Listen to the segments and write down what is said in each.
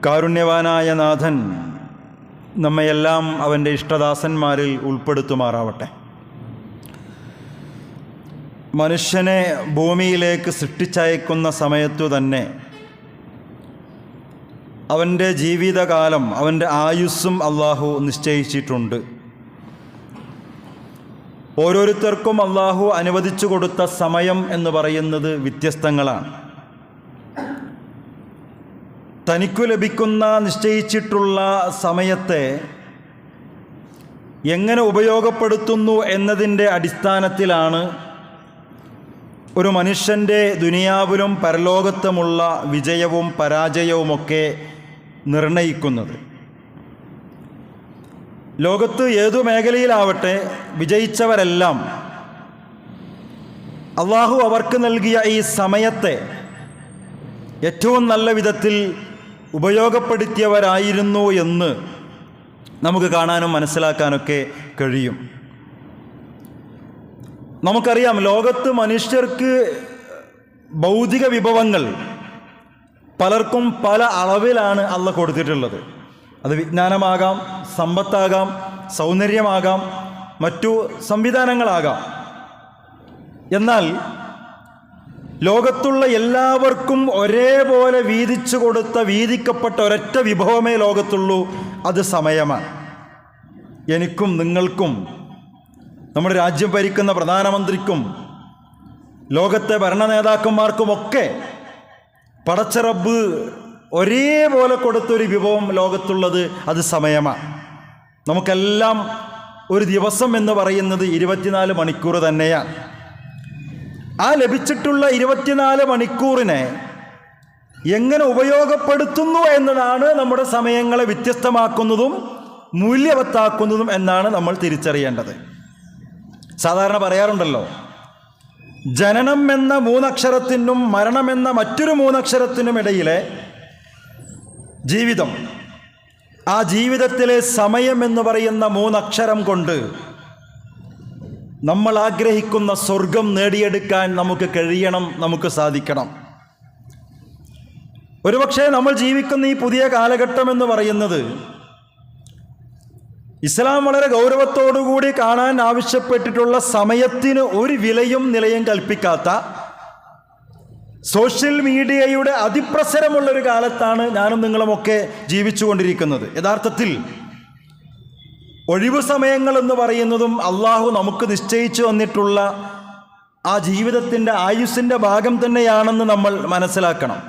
കാരുണ്യവാനായ നാഥൻ നമ്മയെല്ലാം അവൻ്റെ ഇഷ്ടദാസന്മാരിൽ ഉൾപ്പെടുത്തുമാറാവട്ടെ. മനുഷ്യനെ ഭൂമിയിലേക്ക് സൃഷ്ടിച്ചയക്കുന്ന സമയത്തു തന്നെ അവൻ്റെ ജീവിതകാലം, അവൻ്റെ ആയുസ്സും അള്ളാഹു നിശ്ചയിച്ചിട്ടുണ്ട്. ഓരോരുത്തർക്കും അള്ളാഹു അനുവദിച്ചു കൊടുത്ത സമയം എന്ന് പറയുന്നത് വ്യത്യസ്തങ്ങളാണ്. തനിക്കു ലഭിക്കുന്ന നിശ്ചയിച്ചിട്ടുള്ള സമയത്തെ എങ്ങനെ ഉപയോഗപ്പെടുത്തുന്നു എന്നതിൻ്റെ അടിസ്ഥാനത്തിലാണ് ഒരു മനുഷ്യൻ്റെ ദുനിയാവിലും പരലോകത്തുമുള്ള വിജയവും പരാജയവുമൊക്കെ നിർണയിക്കുന്നത്. ലോകത്ത് ഏതു മേഖലയിലാവട്ടെ വിജയിച്ചവരെല്ലാം അള്ളാഹു അവർക്ക് നൽകിയ ഈ സമയത്തെ ഏറ്റവും നല്ല വിധത്തിൽ ഉപയോഗപ്പെടുത്തിയവരായിരുന്നു എന്ന് നമുക്ക് കാണാനും മനസ്സിലാക്കാനൊക്കെ കഴിയും. നമുക്കറിയാം, ലോകത്ത് മനുഷ്യർക്ക് ഭൗതിക വിഭവങ്ങൾ പലർക്കും പല അളവിലാണ് അള്ളാഹ് കൊടുത്തിട്ടുള്ളത്. അത് വിജ്ഞാനമാകാം, സമ്പത്താകാം, സൗന്ദര്യമാകാം, മറ്റു സംവിധാനങ്ങളാകാം. എന്നാൽ ലോകത്തുള്ള എല്ലാവർക്കും ഒരേപോലെ വീതിക്കപ്പെട്ട ഒരൊറ്റ വിഭവമേ ലോകത്തുള്ളൂ. അത് സമയമാണ്. എനിക്കും നിങ്ങൾക്കും നമ്മുടെ രാജ്യം ഭരിക്കുന്ന പ്രധാനമന്ത്രിക്കും ലോകത്തെ ഭരണ നേതാക്കന്മാർക്കുമൊക്കെ പടച്ച റബ്ബ് ഒരേപോലെ കൊടുത്തൊരു വിഭവം ലോകത്തുള്ളത് അത് സമയമാണ്. നമുക്കെല്ലാം ഒരു ദിവസം എന്ന് പറയുന്നത് 24 മണിക്കൂർ തന്നെയാണ്. ആ ലഭിച്ചിട്ടുള്ള 24 മണിക്കൂറിനെ എങ്ങനെ ഉപയോഗപ്പെടുത്തുന്നു എന്നതാണ് നമ്മുടെ സമയങ്ങളെ വ്യത്യസ്തമാക്കുന്നതും മൂല്യവത്താക്കുന്നതും എന്നാണ് നമ്മൾ തിരിച്ചറിയേണ്ടത്. സാധാരണ പറയാറുണ്ടല്ലോ, ജനനം എന്ന 3 അക്ഷരത്തിനും മരണമെന്ന മറ്റൊരു 3 അക്ഷരത്തിനും ഇടയിലെ ജീവിതം, ആ ജീവിതത്തിലെ സമയം എന്ന് പറയുന്ന 3 അക്ഷരം കൊണ്ട് നമ്മൾ ആഗ്രഹിക്കുന്ന സ്വർഗം നേടിയെടുക്കാൻ നമുക്ക് കഴിയണം, നമുക്ക് സാധിക്കണം. ഒരുപക്ഷെ നമ്മൾ ജീവിക്കുന്ന ഈ പുതിയ കാലഘട്ടം എന്ന് പറയുന്നത് ഇസ്ലാം വളരെ ഗൗരവത്തോടുകൂടി കാണാൻ ആവശ്യപ്പെട്ടിട്ടുള്ള സമയത്തിന് ഒരു വിലയും നിലയും കൽപ്പിക്കാത്ത സോഷ്യൽ മീഡിയയുടെ അതിപ്രസരമുള്ളൊരു കാലത്താണ് ഞാനും നിങ്ങളുമൊക്കെ ജീവിച്ചുകൊണ്ടിരിക്കുന്നത്. യഥാർത്ഥത്തിൽ ഒഴിവു സമയങ്ങൾ എന്ന് പറയുന്നതും അള്ളാഹു നമുക്ക് നിശ്ചയിച്ചു വന്നിട്ടുള്ള ആ ജീവിതത്തിൻ്റെ ആയുസ്സിൻ്റെ ഭാഗം തന്നെയാണെന്ന് നമ്മൾ മനസ്സിലാക്കണം.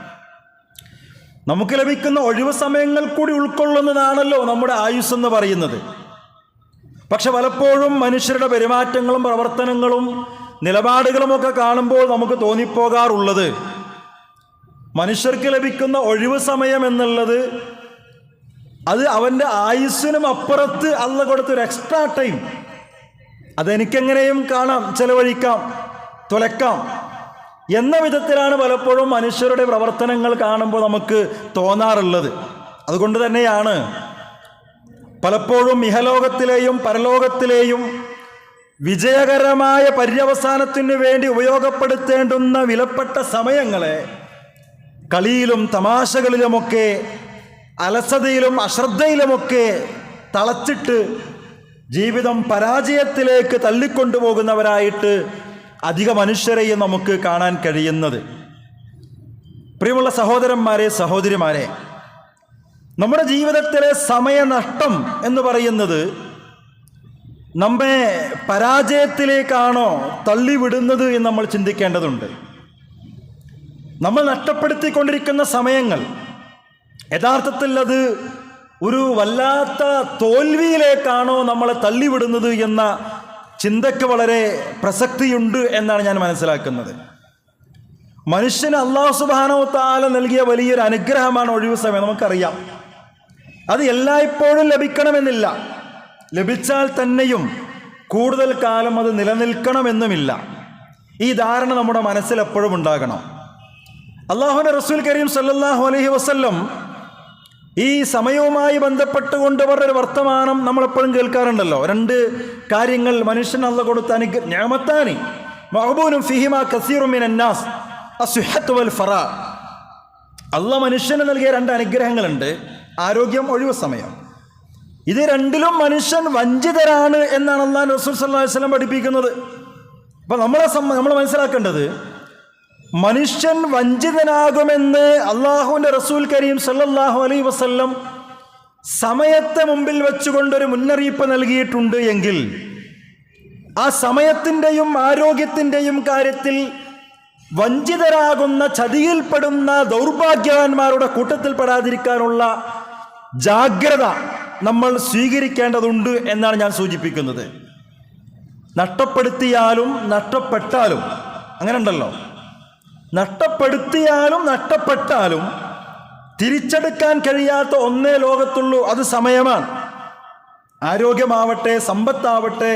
നമുക്ക് ലഭിക്കുന്ന ഒഴിവു സമയങ്ങൾ കൂടി ഉൾക്കൊള്ളുന്നതാണല്ലോ നമ്മുടെ ആയുസ് എന്ന് പറയുന്നത്. പക്ഷെ പലപ്പോഴും മനുഷ്യരുടെ പെരുമാറ്റങ്ങളും പ്രവർത്തനങ്ങളും നിലപാടുകളുമൊക്കെ കാണുമ്പോൾ നമുക്ക് തോന്നിപ്പോകാറുള്ളത്, മനുഷ്യർക്ക് ലഭിക്കുന്ന ഒഴിവു സമയം എന്നുള്ളത് അത് അവൻ്റെ ആയുസ്സിനും അപ്പുറത്ത് അള്ള കൊടുത്തൊരു എക്സ്ട്രാ ടൈം, അതെനിക്കെങ്ങനെയും കാണാം, ചെലവഴിക്കാം, തുലക്കാം എന്ന വിധത്തിലാണ് പലപ്പോഴും മനുഷ്യരുടെ പ്രവർത്തനങ്ങൾ കാണുമ്പോൾ നമുക്ക് തോന്നാറുള്ളത്. അതുകൊണ്ട് തന്നെയാണ് പലപ്പോഴും ഇഹലോകത്തിലെയും പരലോകത്തിലെയും വിജയകരമായ പര്യവസാനത്തിനു വേണ്ടി ഉപയോഗപ്പെടുത്തേണ്ടുന്ന വിലപ്പെട്ട സമയങ്ങളെ കളിയിലും തമാശകളിലുമൊക്കെ അലസതയിലും അശ്രദ്ധയിലുമൊക്കെ തളച്ചിട്ട് ജീവിതം പരാജയത്തിലേക്ക് തള്ളിക്കൊണ്ടുപോകുന്നവരായിട്ട് അധിക മനുഷ്യരെയും നമുക്ക് കാണാൻ കഴിയുന്നത്. പ്രിയമുള്ള സഹോദരന്മാരെ, സഹോദരിമാരെ, നമ്മുടെ ജീവിതത്തിലെ സമയനഷ്ടം എന്ന് പറയുന്നത് നമ്മെ പരാജയത്തിലേക്കാണോ തള്ളിവിടുന്നത് എന്ന് നമ്മൾ ചിന്തിക്കേണ്ടതുണ്ട്. നമ്മൾ നഷ്ടപ്പെടുത്തിക്കൊണ്ടിരിക്കുന്ന സമയങ്ങൾ യഥാർത്ഥത്തിൽ അത് ഒരു വല്ലാത്ത തോൽവിയിലേക്കാണോ നമ്മളെ തള്ളിവിടുന്നത് എന്ന ചിന്തയ്ക്ക് വളരെ പ്രസക്തിയുണ്ട് എന്നാണ് ഞാൻ മനസ്സിലാക്കുന്നത്. മനുഷ്യന് അല്ലാഹു സുബ്ഹാനഹു വ തആല നൽകിയ വലിയൊരു അനുഗ്രഹമാണ് ഒഴിവു സമയം. നമുക്കറിയാം, അത് എല്ലായ്പ്പോഴും ലഭിക്കണമെന്നില്ല. ലഭിച്ചാൽ തന്നെയും കൂടുതൽ കാലം അത് നിലനിൽക്കണമെന്നുമില്ല. ഈ ധാരണ നമ്മുടെ മനസ്സിൽ എപ്പോഴും ഉണ്ടാകണം. അല്ലാഹുവിൻ്റെ റസൂൽ കരീം സല്ലല്ലാഹു അലൈഹി വസല്ലം ഈ സമയവുമായി ബന്ധപ്പെട്ടുകൊണ്ട് പറഞ്ഞൊരു വർത്തമാനം നമ്മളെപ്പോഴും കേൾക്കാറുണ്ടല്ലോ. 2 കാര്യങ്ങൾ മനുഷ്യൻ അല്ലാഹു കൊടുത്ത നിഅമത്താനി മഅ്ബൂനും ഫീഹിമാ കസീറുൻ മിനന്നാസ് അസ്സുഹ്ഹത്തു വൽ ഫറാ. അള്ളാഹ് മനുഷ്യന് നൽകിയ 2 അനുഗ്രഹങ്ങളുണ്ട്: ആരോഗ്യം, ഒഴിവ് സമയം. ഇത് രണ്ടിലും മനുഷ്യൻ വഞ്ചിതരാണ് എന്നാണ് അള്ളാഹു റസൂൽ സല്ലല്ലാഹു അലൈഹി വസല്ലം പഠിപ്പിക്കുന്നത്. അപ്പം നമ്മൾ മനസ്സിലാക്കേണ്ടത്, മനുഷ്യൻ വഞ്ചിതനാകുമെന്ന് അള്ളാഹുവിൻ്റെ റസൂൽ കരീം സല്ലല്ലാഹു അലൈഹി വസല്ലം സമയത്തെ മുമ്പിൽ വെച്ചുകൊണ്ടൊരു മുന്നറിയിപ്പ് നൽകിയിട്ടുണ്ട് എങ്കിൽ, ആ സമയത്തിൻ്റെയും ആരോഗ്യത്തിൻ്റെയും കാര്യത്തിൽ വഞ്ചിതരാകുന്ന, ചതിയിൽപ്പെടുന്ന ദൗർഭാഗ്യവാന്മാരുടെ കൂട്ടത്തിൽപ്പെടാതിരിക്കാനുള്ള ജാഗ്രത നമ്മൾ സ്വീകരിക്കേണ്ടതുണ്ട് എന്നാണ് ഞാൻ സൂചിപ്പിക്കുന്നത്. നഷ്ടപ്പെടുത്തിയാലും നഷ്ടപ്പെട്ടാലും, അങ്ങനെ ഉണ്ടല്ലോ, നഷ്ടപ്പെടുത്തിയാലും നഷ്ടപ്പെട്ടാലും തിരിച്ചെടുക്കാൻ കഴിയാത്ത ഒന്നേ ലോകത്തുള്ളൂ, അത് സമയമാണ്. ആരോഗ്യമാവട്ടെ, സമ്പത്താവട്ടെ,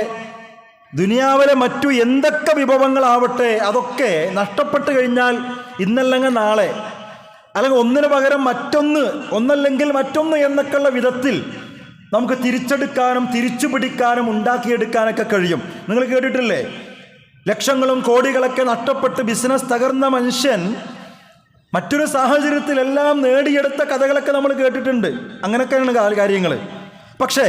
ദുനിയാവിലെ മറ്റു എന്തൊക്കെ വിഭവങ്ങളാവട്ടെ, അതൊക്കെ നഷ്ടപ്പെട്ടു കഴിഞ്ഞാൽ ഇന്നല്ലെങ്കിൽ നാളെ, അല്ലെങ്കിൽ ഒന്നിനു പകരം മറ്റൊന്ന്, ഒന്നല്ലെങ്കിൽ മറ്റൊന്ന് എന്നൊക്കെയുള്ള വിധത്തിൽ നമുക്ക് തിരിച്ചെടുക്കാനും തിരിച്ചു പിടിക്കാനും ഉണ്ടാക്കിയെടുക്കാനൊക്കെ കഴിയും. നിങ്ങൾ കേട്ടിട്ടില്ലേ, ലക്ഷങ്ങളും കോടികളൊക്കെ നഷ്ടപ്പെട്ട് ബിസിനസ് തകർന്ന മനുഷ്യൻ മറ്റൊരു സാഹചര്യത്തിലെല്ലാം നേടിയെടുത്ത കഥകളൊക്കെ നമ്മൾ കേട്ടിട്ടുണ്ട്. അങ്ങനെയൊക്കെയാണ് കാര്യങ്ങൾ. പക്ഷേ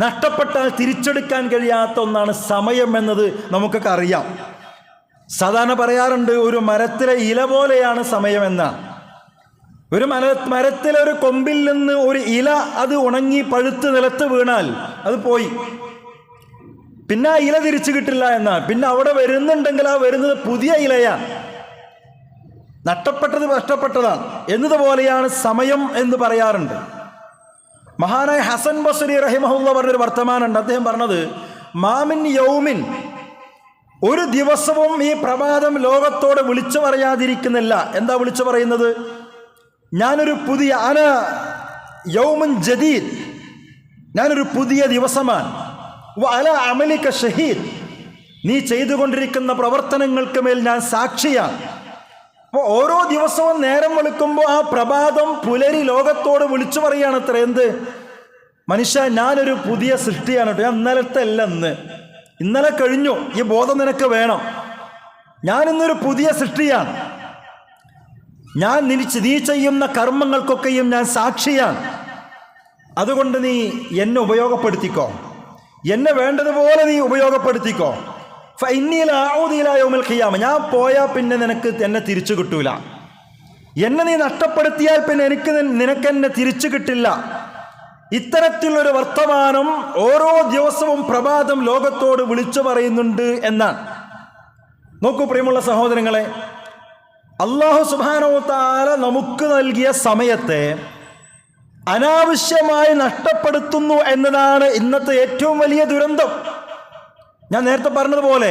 നഷ്ടപ്പെട്ടാൽ തിരിച്ചെടുക്കാൻ കഴിയാത്ത ഒന്നാണ് സമയം എന്നത് നമുക്കൊക്കെ അറിയാം. സാധാരണ പറയാറുണ്ട്, ഒരു മരത്തിലെ ഇല പോലെയാണ് സമയം എന്നാണ്. ഒരു മരത്തിലെ ഒരു കൊമ്പിൽ നിന്ന് ഒരു ഇല അത് ഉണങ്ങി പഴുത്ത് നിലത്ത് വീണാൽ അത് പോയി, പിന്നെ ആ ഇല തിരിച്ചു കിട്ടില്ല എന്നാണ്. പിന്നെ അവിടെ വരുന്നുണ്ടെങ്കിൽ ആ വരുന്നത് പുതിയ ഇലയാണ്. നഷ്ടപ്പെട്ടതാണ് എന്നതുപോലെയാണ് സമയം എന്ന് പറയാറുണ്ട്. മഹാനായ ഹസൻ ബസ്രി റഹിമഹുല്ലാഹ് പറഞ്ഞൊരു വർത്തമാനമുണ്ട്. അദ്ദേഹം പറഞ്ഞത്, മാമിൻ യൗമിൻ, ഒരു ദിവസവും ഈ പ്രഭാതം ലോകത്തോട് വിളിച്ചു പറയാതിരിക്കുന്നില്ല. എന്താ വിളിച്ചു പറയുന്നത്? ഞാനൊരു പുതിയ യൗമുൻ ജദീദ്, ഞാനൊരു പുതിയ ദിവസമാണ്. അല അമലിക ഷഹീദ്, നീ ചെയ്തുകൊണ്ടിരിക്കുന്ന പ്രവർത്തനങ്ങൾക്ക് മേൽ ഞാൻ സാക്ഷിയാണ്. അപ്പോൾ ഓരോ ദിവസവും നേരം വെളുക്കുമ്പോൾ ആ പ്രഭാതം പുലരി ലോകത്തോട് വിളിച്ചു പറയുകയാണത്ര. എന്ത്? മനുഷ്യ, ഞാനൊരു പുതിയ സൃഷ്ടിയാണ് കേട്ടോ. ഞാൻ ഇന്നലത്തെ അല്ല, ഇന്നലെ കഴിഞ്ഞു. ഈ ബോധം നിനക്ക് വേണം. ഞാനിന്നൊരു പുതിയ സൃഷ്ടിയാണ്. ഞാൻ നീ ചെയ്യുന്ന കർമ്മങ്ങൾക്കൊക്കെയും ഞാൻ സാക്ഷിയാണ്. അതുകൊണ്ട് നീ എന്നെ ഉപയോഗപ്പെടുത്തിക്കോ, എന്നെ വേണ്ടതുപോലെ നീ ഉപയോഗപ്പെടുത്തിക്കോ. ഞാൻ പോയാൽ പിന്നെ എന്നെ തിരിച്ചു കിട്ടൂല. എന്നെ നീ നഷ്ടപ്പെടുത്തിയാൽ പിന്നെ നിനക്കെന്നെ തിരിച്ചു കിട്ടില്ല. ഇത്തരത്തിലൊരു വർത്തമാനം ഓരോ ദിവസവും പ്രഭാതം ലോകത്തോട് വിളിച്ചു പറയുന്നുണ്ട് എന്നാണ്. നോക്കൂ പ്രിയമുള്ള സഹോദരങ്ങളെ, അല്ലാഹു സുബ്ഹാനഹു വ തആല നമുക്ക് നൽകിയ സമയത്തെ അനാവശ്യമായി നഷ്ടപ്പെടുത്തുന്നു എന്നതാണ് ഇന്നത്തെ ഏറ്റവും വലിയ ദുരന്തം. ഞാൻ നേരത്തെ പറഞ്ഞതുപോലെ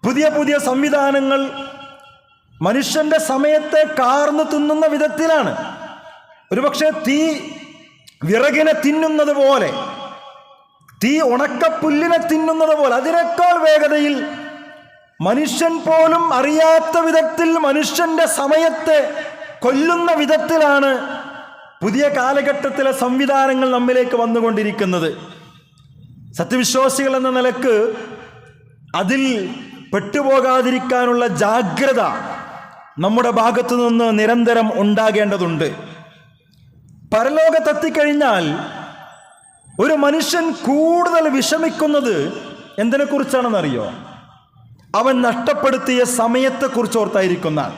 പുതിയ പുതിയ സംവിധാനങ്ങൾ മനുഷ്യന്റെ സമയത്തെ കാർന്നു തിന്നുന്ന വിധത്തിലാണ്. ഒരുപക്ഷെ തീ വിറകിനെ തിന്നുന്നത് പോലെ, തീ ഉണക്കപ്പുല്ലിനെ തിന്നുന്നത് പോലെ, അതിനേക്കാൾ വേഗതയിൽ മനുഷ്യൻ പോലും അറിയാത്ത വിധത്തിൽ മനുഷ്യന്റെ സമയത്തെ കൊല്ലുന്ന വിധത്തിലാണ് പുതിയ കാലഘട്ടത്തിലെ സംവിധാനങ്ങൾ നമ്മിലേക്ക് വന്നുകൊണ്ടിരിക്കുന്നത്. സത്യവിശ്വാസികൾ എന്ന നിലക്ക് അതിൽ പെട്ടുപോകാതിരിക്കാനുള്ള ജാഗ്രത നമ്മുടെ ഭാഗത്തു നിന്ന് നിരന്തരം ഉണ്ടാകേണ്ടതുണ്ട്. പരലോകത്തെത്തിക്കഴിഞ്ഞാൽ ഒരു മനുഷ്യൻ കൂടുതൽ വിഷമിക്കുന്നത് എന്തിനെക്കുറിച്ചാണെന്നറിയോ? അവൻ നഷ്ടപ്പെടുത്തിയ സമയത്തെക്കുറിച്ച് ഓർത്തായിരിക്കുന്നതാണ്.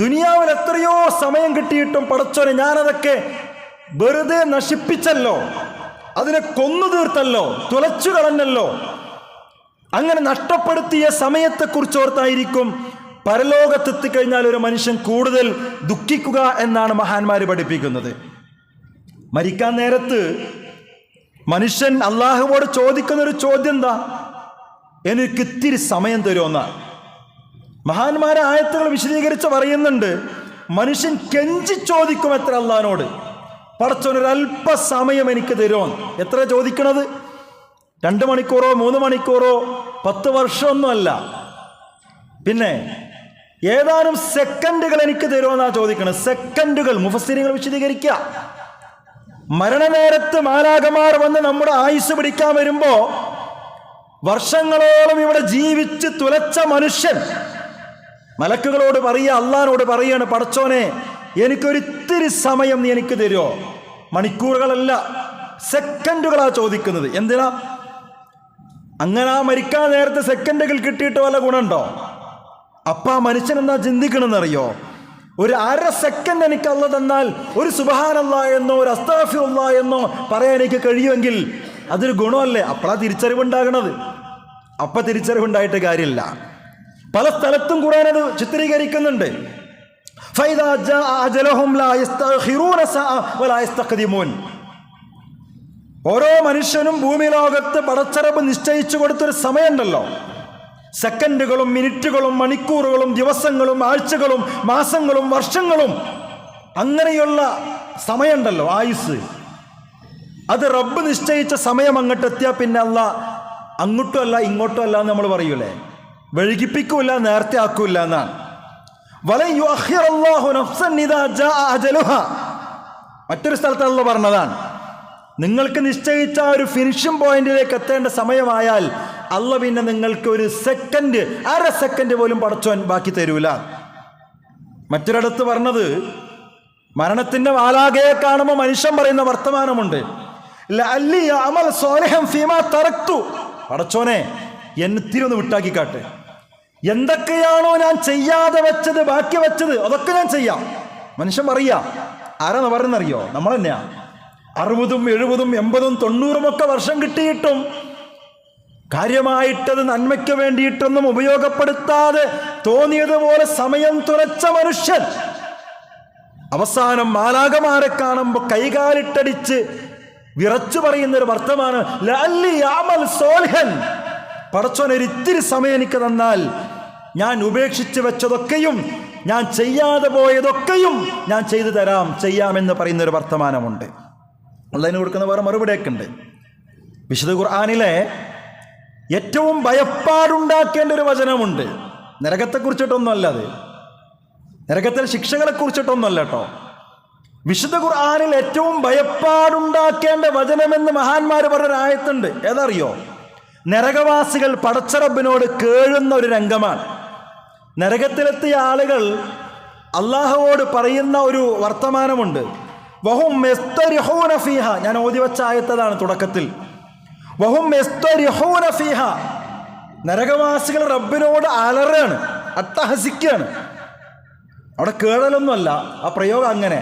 ദുനിയാവിൽ എത്രയോ സമയം കിട്ടിയിട്ടും പടച്ചോനെ ഞാനതൊക്കെ വെറുതെ നശിപ്പിച്ചല്ലോ, അതിനെ കൊന്നു തീർത്തല്ലോ, തുലച്ചു കളഞ്ഞല്ലോ. അങ്ങനെ നഷ്ടപ്പെടുത്തിയ സമയത്തെക്കുറിച്ച് ഓർത്തായിരിക്കും പരലോകത്തെത്തിക്കഴിഞ്ഞാൽ ഒരു മനുഷ്യൻ കൂടുതൽ ദുഃഖിക്കുക എന്നാണ് മഹാന്മാർ പഠിപ്പിക്കുന്നത്. മരിക്കാൻ നേരത്ത് മനുഷ്യൻ അള്ളാഹുവോട് ചോദിക്കുന്നൊരു ചോദ്യം എന്താ? എനിക്ക് ഇത്തിരി സമയം തരുമെന്നാണ്. മഹാന്മാരെ ആയത്തുകൾ വിശദീകരിച്ച് പറയുന്നുണ്ട്, മനുഷ്യൻ കെഞ്ചി ചോദിക്കും എത്ര അള്ളാഹിനോട്, പടച്ചോനൊരല്പസമയം എനിക്ക് തരുമോ. എത്ര ചോദിക്കണത്? 2 മണിക്കൂറോ 3 മണിക്കൂറോ 10 വർഷമൊന്നുമല്ല, പിന്നെ ഏതാനും സെക്കൻഡുകൾ എനിക്ക് തരുമെന്നാണ് ചോദിക്കണത്. സെക്കൻഡുകൾ മുഫസ്സിറുകൾ വിശദീകരിക്കുക. മരണനേരത്ത് മാലാഖമാർ വന്ന് നമ്മുടെ ആയുസ് പിടിക്കാൻ വരുമ്പോ വർഷങ്ങളോളം ഇവിടെ ജീവിച്ച് തുലച്ച മനുഷ്യൻ മലക്കുകളോട് പറയുക, അള്ളാഹിനോട് പറയാണ്, പടച്ചോനെ എനിക്കൊരിത്തിരി സമയം നീ എനിക്ക് തരുമോ? മണിക്കൂറുകളല്ല, സെക്കൻഡുകളാ ചോദിക്കുന്നത്. എന്തിനാ? അങ്ങനെ ആ മരിക്കാൻ നേരത്തെ സെക്കൻഡുകൾ കിട്ടിയിട്ട് വല്ല ഗുണമുണ്ടോ? അപ്പം ആ മനുഷ്യൻ എന്താ ചിന്തിക്കണമെന്നറിയോ? ഒരു അര സെക്കൻഡ് എനിക്ക് അള്ളാഹ് തന്നാൽ ഒരു സുബ്ഹാനല്ലാഹ് എന്നോ ഒരു അസ്തഗ്ഫിറുല്ലാഹ് എന്നോ പറയാൻ എനിക്ക് കഴിയുമെങ്കിൽ അതൊരു ഗുണമല്ലേ? അപ്പോഴാ തിരിച്ചറിവുണ്ടാകണത്. അപ്പം തിരിച്ചറിവുണ്ടായിട്ട് കാര്യമില്ല. പല സ്ഥലത്തും ഖുർആൻ അത് ചിത്രീകരിക്കുന്നുണ്ട്. ഫൈദാ ജാഅ അജലഹും ലാ യസ്തഖിറൂന സഅ വലാ യസ്തഖ്ദിമൂൻ. ഓരോ മനുഷ്യനും ഭൂമി ലോകത്ത് പടച്ചറബ് നിശ്ചയിച്ചു കൊടുത്തൊരു സമയമുണ്ടല്ലോ. സെക്കൻഡുകളും മിനിറ്റുകളും മണിക്കൂറുകളും ദിവസങ്ങളും ആഴ്ചകളും മാസങ്ങളും വർഷങ്ങളും അങ്ങനെയുള്ള സമയമുണ്ടല്ലോ, ആയുസ്. അത് റബ്ബ് നിശ്ചയിച്ച സമയം അങ്ങോട്ട് എത്തിയാൽ പിന്നെ അല്ലാഹ് അങ്ങോട്ടും അല്ല ഇങ്ങോട്ടും അല്ല എന്ന് നമ്മൾ പറയൂലേ. വൈകിപ്പിക്കൂല, നേരത്തെ ആക്കൂല എന്നാണ്. വലൻ യുഅഖിറല്ലാഹു നഫ്സൻ ഇദാ ജാഅ അജലുഹാ. മറ്റൊരു സ്ഥലത്ത് അല്ലാഹ് പറഞ്ഞതാണ്, നിങ്ങൾക്ക് നിശ്ചയിച്ച ഒരു ഫിനിഷിംഗ് പോയിന്റിലേക്ക് എത്തേണ്ട സമയമായാൽ അല്ലാഹ് പിന്നെ നിങ്ങൾക്ക് ഒരു സെക്കൻഡ്, അര സെക്കൻഡ് പോലും പടച്ചോൻ ബാക്കി തരൂല. മറ്റൊരിടത്ത് പറഞ്ഞത്, മരണത്തിന്റെ വാലാകയെ കാണുമ്പോൾ മനുഷ്യൻ പറയുന്ന വർത്തമാനമുണ്ട്, ലഅല്ലി അമൽ സ്വാലിഹൻ ഫീമാ തറക്തു. പടച്ചോനെ എന്നെ തിരിയൊന്ന് വിട്ടാക്കിക്കാട്ടെ. എന്തൊക്കെയാണോ ഞാൻ ചെയ്യാതെ വെച്ചത്, ബാക്കി വെച്ചത്, അതൊക്കെ ഞാൻ ചെയ്യാം. മനുഷ്യൻ പറയാ. ആരാന്ന് പറയുന്നറിയോ? നമ്മൾ തന്നെയാ. 60, 70, 80, 90 വർഷം കിട്ടിയിട്ടും കാര്യമായിട്ടത് നന്മയ്ക്ക് വേണ്ടിയിട്ടൊന്നും ഉപയോഗപ്പെടുത്താതെ തോന്നിയതുപോലെ സമയം തുലച്ച മനുഷ്യൻ അവസാനം മാലാഖമാരെ കാണുമ്പോൾ കൈകാലിട്ടടിച്ച് വിറച്ചു പറയുന്നൊരു വർത്തമാനം, ലഅല്ലി അമൽ സ്വാലിഹൻ. പടച്ചോൻ ഒരിത്തിരി സമയം എനിക്ക് തന്നാൽ ഞാൻ ഉപേക്ഷിച്ച് വെച്ചതൊക്കെയും ഞാൻ ചെയ്യാതെ പോയതൊക്കെയും ഞാൻ ചെയ്തു തരാം, ചെയ്യാമെന്ന് പറയുന്നൊരു വർത്തമാനമുണ്ട്. അള്ളാഹിന് കൊടുക്കുന്ന വേറെ മറുപടിയൊക്കെ ഉണ്ട്. വിശുദ്ധ ഖുർആനിലെ ഏറ്റവും ഭയപ്പാടുണ്ടാക്കേണ്ട ഒരു വചനമുണ്ട്. നരകത്തെക്കുറിച്ചിട്ടൊന്നുമല്ല, അത് നരകത്തിലെ ശിക്ഷകളെ കുറിച്ചിട്ടൊന്നുമല്ല കേട്ടോ. വിശുദ്ധ ഖുർആനിൽ ഏറ്റവും ഭയപ്പാടുണ്ടാക്കേണ്ട വചനമെന്ന് മഹാന്മാർ പറഞ്ഞൊരു ആയത്തുണ്ട്. ഏതറിയോ? നരകവാസികൾ പടച്ചറബിനോട് കേഴുന്ന ഒരു രംഗമാണ്. നരകത്തിലെത്തിയ ആളുകൾ അള്ളാഹുവോട് പറയുന്ന ഒരു വർത്തമാനമുണ്ട്. വഹും യസ്തരിഹൂന ഫീഹ. ഞാൻ ഓതി വെച്ച ആയത്തതാണ് തുടക്കത്തിൽ. വഹും യസ്തരിഹൂന ഫീഹ. നരകവാസികൾ റബ്ബിനോട് അലറാണ്, അട്ടഹസിക്കുകയാണ്. അവിടെ കേഴലൊന്നുമല്ല, ആ പ്രയോഗം അങ്ങനെ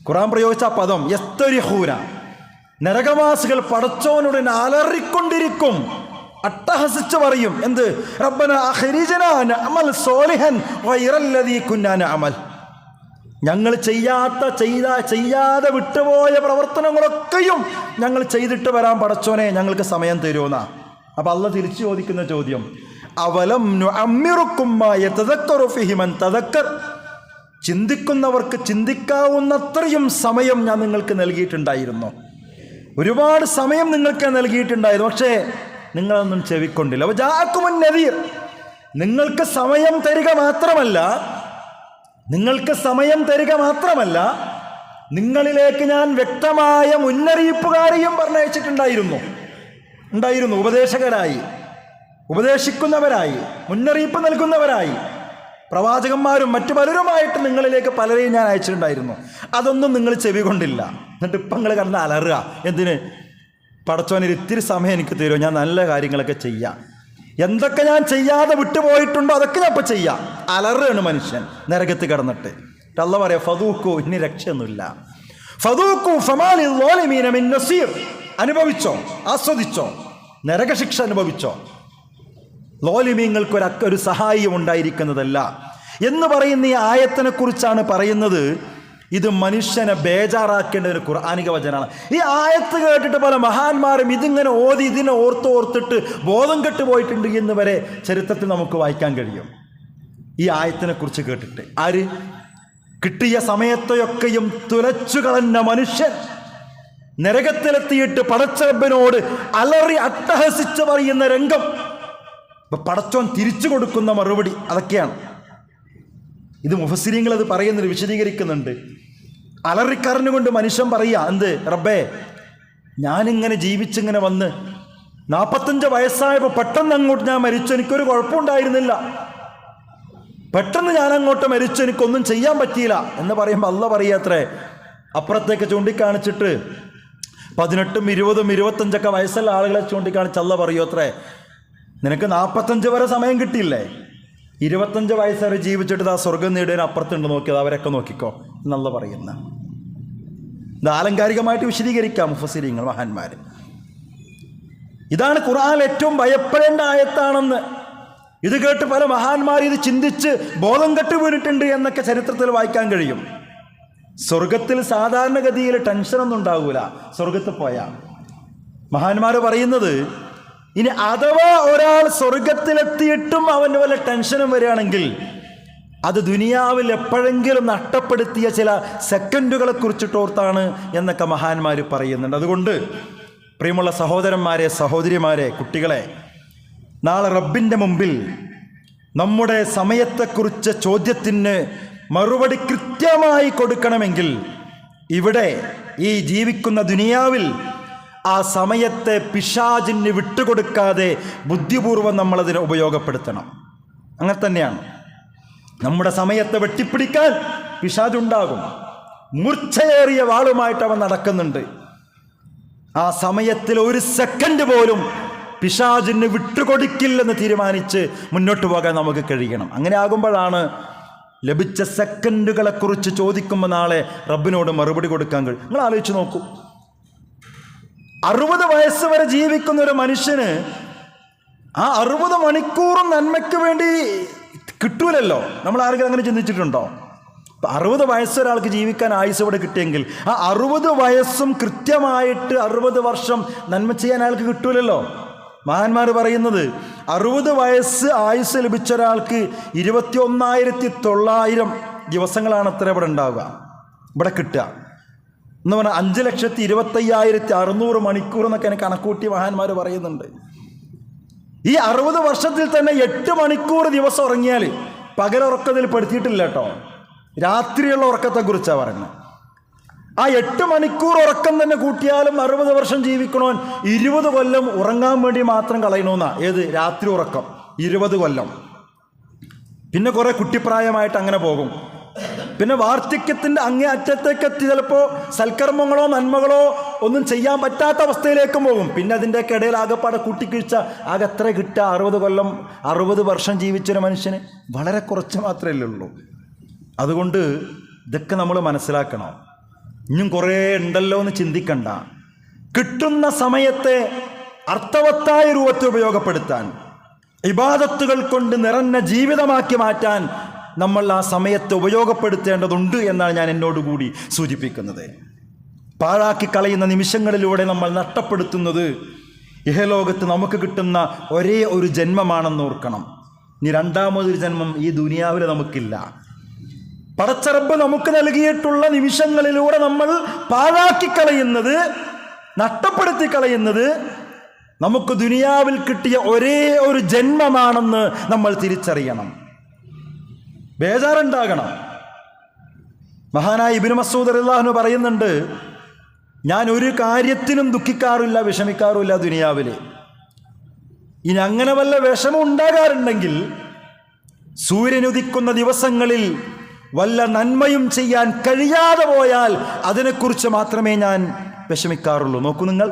ഖുർആൻ പ്രയോഗിച്ച ആ പദം യസ്തരിഹൂന. നരകവാസികൾ പടച്ചോനോട് അലറിക്കൊണ്ടിരിക്കും, അട്ടഹസിച്ച് പറയും. എന്ത്? റബ്ബന അഖ്രിജ്നാ നഅമൽ സ്വാലിഹൻ ഗൈറല്ലദീ കുന്നാ നഅമൽ. ഞങ്ങൾ ചെയ്യാതെ വിട്ടുപോയ പ്രവർത്തനങ്ങളൊക്കെയും ഞങ്ങൾ ചെയ്തിട്ട് വരാൻ പടച്ചോനെ ഞങ്ങൾക്ക് സമയം തരുമെന്നാ. അപ്പം അള്ളാഹ് തിരിച്ചു ചോദിക്കുന്ന ചോദ്യം, അവലം നുഅമ്മിറുക്കും മാ യതദക്കറു ഫീഹി മൻ തദക്കർ. ചിന്തിക്കുന്നവർക്ക് ചിന്തിക്കാവുന്നത്രയും സമയം ഞാൻ നിങ്ങൾക്ക് നൽകിയിട്ടുണ്ടായിരുന്നു. ഒരുപാട് സമയം നിങ്ങൾക്ക് നൽകിയിട്ടുണ്ടായിരുന്നു. പക്ഷേ നിങ്ങളൊന്നും ചെവിക്കൊണ്ടില്ല. വജാഅക്കുമുൻ നദീർ. നിങ്ങൾക്ക് സമയം തരിക മാത്രമല്ല, നിങ്ങളിലേക്ക് ഞാൻ വ്യക്തമായ മുന്നറിയിപ്പുകാരെയും പറഞ്ഞയച്ചിട്ടുണ്ടായിരുന്നു. ഉപദേശകരായി, ഉപദേശിക്കുന്നവരായി, മുന്നറിയിപ്പ് നൽകുന്നവരായി, പ്രവാചകന്മാരും മറ്റു പലരുമായിട്ട് നിങ്ങളിലേക്ക് പലരെയും ഞാൻ അയച്ചിട്ടുണ്ടായിരുന്നു. അതൊന്നും നിങ്ങൾ ചെവി കൊണ്ടില്ല. എന്നിട്ട് ഇപ്പം നിങ്ങൾ കിടന്ന് അലറുക. എന്തിന്? പടച്ചോനൊരു ഇത്തിരി സമയം എനിക്ക് തരുമോ, ഞാൻ നല്ല കാര്യങ്ങളൊക്കെ ചെയ്യാം. എന്തൊക്കെ ഞാൻ ചെയ്യാതെ വിട്ടുപോയിട്ടുണ്ടോ അതൊക്കെ ഞാൻ ഇപ്പം ചെയ്യാം. അലറുകയാണ് മനുഷ്യൻ നരകത്ത് കിടന്നിട്ട്. അല്ലാഹ് പറയാം, ഫദൂക്കു, ഇനി രക്ഷയൊന്നുമില്ല. ഫദൂക്കു ഫമാ ലിസ്സാലിമീന മിൻ നസീർ. അനുഭവിച്ചോ, ആസ്വദിച്ചോ, നരകശിക്ഷ അനുഭവിച്ചോ. ലോലിമീങ്ങൾക്ക് ഒരു സഹായം ഉണ്ടായിരിക്കുന്നതല്ല എന്ന് പറയുന്ന ഈ ആയത്തിനെ കുറിച്ചാണ് പറയുന്നത്. ഇത് മനുഷ്യനെ ബേജാറാക്കേണ്ട ഒരു ഖുർആനിക വചനമാണ്. ഈ ആയത്ത് കേട്ടിട്ട് പല മഹാന്മാരും ഇതിങ്ങനെ ഓതി ഇതിനെ ഓർത്തിട്ട് ബോധം കെട്ടുപോയിട്ടുണ്ട് എന്ന് വരെ ചരിത്രത്തിൽ നമുക്ക് വായിക്കാൻ കഴിയും. ഈ ആയത്തിനെ കുറിച്ച് കേട്ടിട്ട് ആര്? കിട്ടിയ സമയത്തെയൊക്കെയും തുലച്ചു കളഞ്ഞ മനുഷ്യൻ നരകത്തിലെത്തിയിട്ട് പടച്ചറബിനോട് അലറി അട്ടഹസിച്ച് പറയുന്ന രംഗം. പടച്ചോൻ തിരിച്ചു കൊടുക്കുന്ന മറുപടി അതൊക്കെയാണ്. ഇത് മുഫസ്സിരീങ്ങൾ അത് പറയുന്നത് വിശദീകരിക്കുന്നുണ്ട്. അലറിക്കറിഞ്ഞുകൊണ്ട് മനുഷ്യൻ പറയുക, എന്ത്? റബ്ബേ, ഞാനിങ്ങനെ ജീവിച്ചിങ്ങനെ വന്ന് 45 വയസ്സായപ്പോൾ പെട്ടെന്ന് അങ്ങോട്ട് ഞാൻ മരിച്ചു, എനിക്കൊരു കുഴപ്പമുണ്ടായിരുന്നില്ല. പെട്ടെന്ന് ഞാൻ അങ്ങോട്ട് മരിച്ചു, എനിക്കൊന്നും ചെയ്യാൻ പറ്റിയില്ല എന്ന് പറയുമ്പോൾ അല്ല പറയാത്രേ, അപ്പുറത്തേക്ക് ചൂണ്ടിക്കാണിച്ചിട്ട് 18, 20, 25 വയസ്സുള്ള ആളുകളെ ചൂണ്ടിക്കാണിച്ച് അല്ല പറയൂ അത്രേ, നിനക്ക് 45 വരെ സമയം കിട്ടിയില്ലേ, 25 വയസ്സ് വരെ ജീവിച്ചിട്ട് ആ സ്വർഗം നേടിയതിന് അപ്പുറത്തുണ്ട്, നോക്കിയത് അവരൊക്കെ നോക്കിക്കോ എന്നല്ല പറയുന്ന. ഇത് ആലങ്കാരികമായിട്ട് വിശദീകരിക്കാം മുഫസ്സിരീങ്ങൾ, മഹാന്മാർ. ഇതാണ് ഖുർആനിൽ ഏറ്റവും ഭയപ്പെടേണ്ട ആയത്താണെന്ന്. ഇത് കേട്ട് പല മഹാന്മാർ ഇത് ചിന്തിച്ച് ബോധം കെട്ട് വീണിട്ടുണ്ട് എന്നൊക്കെ ചരിത്രത്തിൽ വായിക്കാൻ കഴിയും. സ്വർഗത്തിൽ സാധാരണഗതിയിൽ ടെൻഷനൊന്നും ഉണ്ടാകൂല സ്വർഗത്തിൽ പോയാൽ. മഹാന്മാർ പറയുന്നത്, ഇനി അഥവാ ഒരാൾ സ്വർഗത്തിലെത്തിയിട്ടും അവന് വല്ല ടെൻഷനും വരികയാണെങ്കിൽ അത് ദുനിയാവിൽ എപ്പോഴെങ്കിലും നഷ്ടപ്പെടുത്തിയ ചില സെക്കൻഡുകളെ കുറിച്ചിട്ടോർത്താണ് എന്നൊക്കെ മഹാന്മാർ പറയുന്നുണ്ട്. അതുകൊണ്ട് പ്രിയമുള്ള സഹോദരന്മാരെ, സഹോദരിമാരെ, കുട്ടികളെ, നാളെ റബ്ബിൻ്റെ മുമ്പിൽ നമ്മുടെ സമയത്തെക്കുറിച്ച് ചോദ്യത്തിന് മറുപടി കൃത്യമായി കൊടുക്കണമെങ്കിൽ ഇവിടെ ഈ ജീവിക്കുന്ന ദുനിയാവിൽ ആ സമയത്തെ പിശാചിന് വിട്ടുകൊടുക്കാതെ ബുദ്ധിപൂർവ്വം നമ്മളതിനെ ഉപയോഗപ്പെടുത്തണം. അങ്ങനെ തന്നെയാണ്. നമ്മുടെ സമയത്തെ വെട്ടിപ്പിടിക്കാൻ പിശാചുണ്ടാകും. മൂർച്ചയേറിയ വാളുമായിട്ട് അവൻ നടക്കുന്നുണ്ട്. ആ സമയത്തിൽ ഒരു സെക്കൻഡ് പോലും പിശാചിന് വിട്ടുകൊടുക്കില്ലെന്ന് തീരുമാനിച്ച് മുന്നോട്ട് പോകാൻ നമുക്ക് കഴിയണം. അങ്ങനെ ആകുമ്പോഴാണ് ലഭിച്ച സെക്കൻഡുകളെക്കുറിച്ച് ചോദിക്കുമ്പോൾ നാളെ റബ്ബിനോട് മറുപടി കൊടുക്കാൻ കഴിയും. നിങ്ങൾ ആലോചിച്ച് നോക്കൂ, 60 വയസ്സ് വരെ ജീവിക്കുന്ന ഒരു മനുഷ്യന് ആ 60 മണിക്കൂറും നന്മയ്ക്ക് വേണ്ടി കിട്ടൂലല്ലോ. നമ്മൾ ആരെങ്കിലും അങ്ങനെ ചിന്തിച്ചിട്ടുണ്ടോ? 60 വയസ്സ് ഒരാൾക്ക് ജീവിക്കാൻ ആയുസ് ഇവിടെ കിട്ടിയെങ്കിൽ ആ 60 വയസ്സും കൃത്യമായിട്ട് 60 വർഷം നന്മ ചെയ്യാൻ അയാൾക്ക് കിട്ടൂലല്ലോ. മഹാന്മാർ പറയുന്നത് 60 വയസ്സ് ആയുസ് ലഭിച്ച ഒരാൾക്ക് 21,900 ദിവസങ്ങളാണ് അത്ര ഇവിടെ ഉണ്ടാവുക, ഇവിടെ കിട്ടുക എന്ന് പറഞ്ഞാൽ 5,25,600 മണിക്കൂർ എന്നൊക്കെ എനിക്ക് കണക്കൂട്ടി മഹാന്മാർ പറയുന്നുണ്ട്. ഈ 60 വർഷത്തിൽ തന്നെ 8 മണിക്കൂർ ദിവസം ഉറങ്ങിയാൽ, പകലുറക്കത്തിൽ പെടുത്തിയിട്ടില്ല കേട്ടോ, രാത്രിയുള്ള ഉറക്കത്തെക്കുറിച്ചാണ് പറയുന്നത്. ആ 8 മണിക്കൂർ ഉറക്കം തന്നെ കൂട്ടിയാലും 60 വർഷം ജീവിക്കണോൻ 20 കൊല്ലം ഉറങ്ങാൻ വേണ്ടി മാത്രം കളയണമെന്നാ. ഏത് രാത്രി ഉറക്കം 20 കൊല്ലം. പിന്നെ കുറെ കുട്ടിപ്രായമായിട്ട് അങ്ങനെ പോകും. പിന്നെ വാർദ്ധക്യത്തിൻ്റെ അങ്ങേ അറ്റത്തേക്ക് എത്തി ചിലപ്പോൾ സൽക്കർമ്മങ്ങളോ നന്മകളോ ഒന്നും ചെയ്യാൻ പറ്റാത്ത അവസ്ഥയിലേക്കും പോകും. പിന്നെ അതിൻ്റെയൊക്കെ ഇടയിൽ ആകെപ്പാടെ കൂട്ടിക്കിഴിച്ച ആകെ എത്ര കിട്ടുക? 60 കൊല്ലം 60 വർഷം ജീവിച്ചൊരു മനുഷ്യന് വളരെ കുറച്ച് മാത്രമേ ഉള്ളൂ. അതുകൊണ്ട് ഇതൊക്കെ നമ്മൾ മനസ്സിലാക്കണം. ഇനിയും കുറേ ഉണ്ടല്ലോ എന്ന് ചിന്തിക്കണ്ട. കിട്ടുന്ന സമയത്തെ അർത്ഥവത്തായ രൂപത്തിൽ ഉപയോഗപ്പെടുത്താൻ, ഇബാദത്തുകൾ കൊണ്ട് നിറഞ്ഞ ജീവിതമാക്കി മാറ്റാൻ നമ്മൾ ആ സമയത്ത് ഉപയോഗപ്പെടുത്തേണ്ടതുണ്ട് എന്നാണ് ഞാൻ എന്നോടുകൂടി സൂചിപ്പിക്കുന്നത്. പാഴാക്കി കളയുന്ന നിമിഷങ്ങളിലൂടെ നമ്മൾ നഷ്ടപ്പെടുത്തുന്നത് ഇഹലോകത്ത് നമുക്ക് കിട്ടുന്ന ഒരേ ഒരു ജന്മമാണെന്ന് ഓർക്കണം. ഇനി രണ്ടാമതൊരു ജന്മം ഈ ദുനിയാവിൽ നമുക്കില്ല. പടച്ചറബ് നമുക്ക് നൽകിയിട്ടുള്ള നിമിഷങ്ങളിലൂടെ നമ്മൾ പാഴാക്കി കളയുന്നത്, നഷ്ടപ്പെടുത്തി കളയുന്നത് നമുക്ക് ദുനിയാവിൽ കിട്ടിയ ഒരേ ഒരു ജന്മമാണെന്ന് നമ്മൾ തിരിച്ചറിയണം. ബേജാറുണ്ടാകണം. മഹാനായ ഇബ്നു മസ്ഊദ് റളിയല്ലാഹു അൻഹു പറയുന്നുണ്ട്, ഞാൻ ഒരു കാര്യത്തിനും ദുഃഖിക്കാറില്ല, വിഷമിക്കാറുമില്ല ദുനിയാവിൽ. ഇനി അങ്ങനെ വല്ല വിഷമം ഉണ്ടാകാറുണ്ടെങ്കിൽ സൂര്യനുദിക്കുന്ന ദിവസങ്ങളിൽ വല്ല നന്മയും ചെയ്യാൻ കഴിയാതെ പോയാൽ അതിനെക്കുറിച്ച് മാത്രമേ ഞാൻ വിഷമിക്കാറുള്ളൂ. നോക്കൂ നിങ്ങൾ,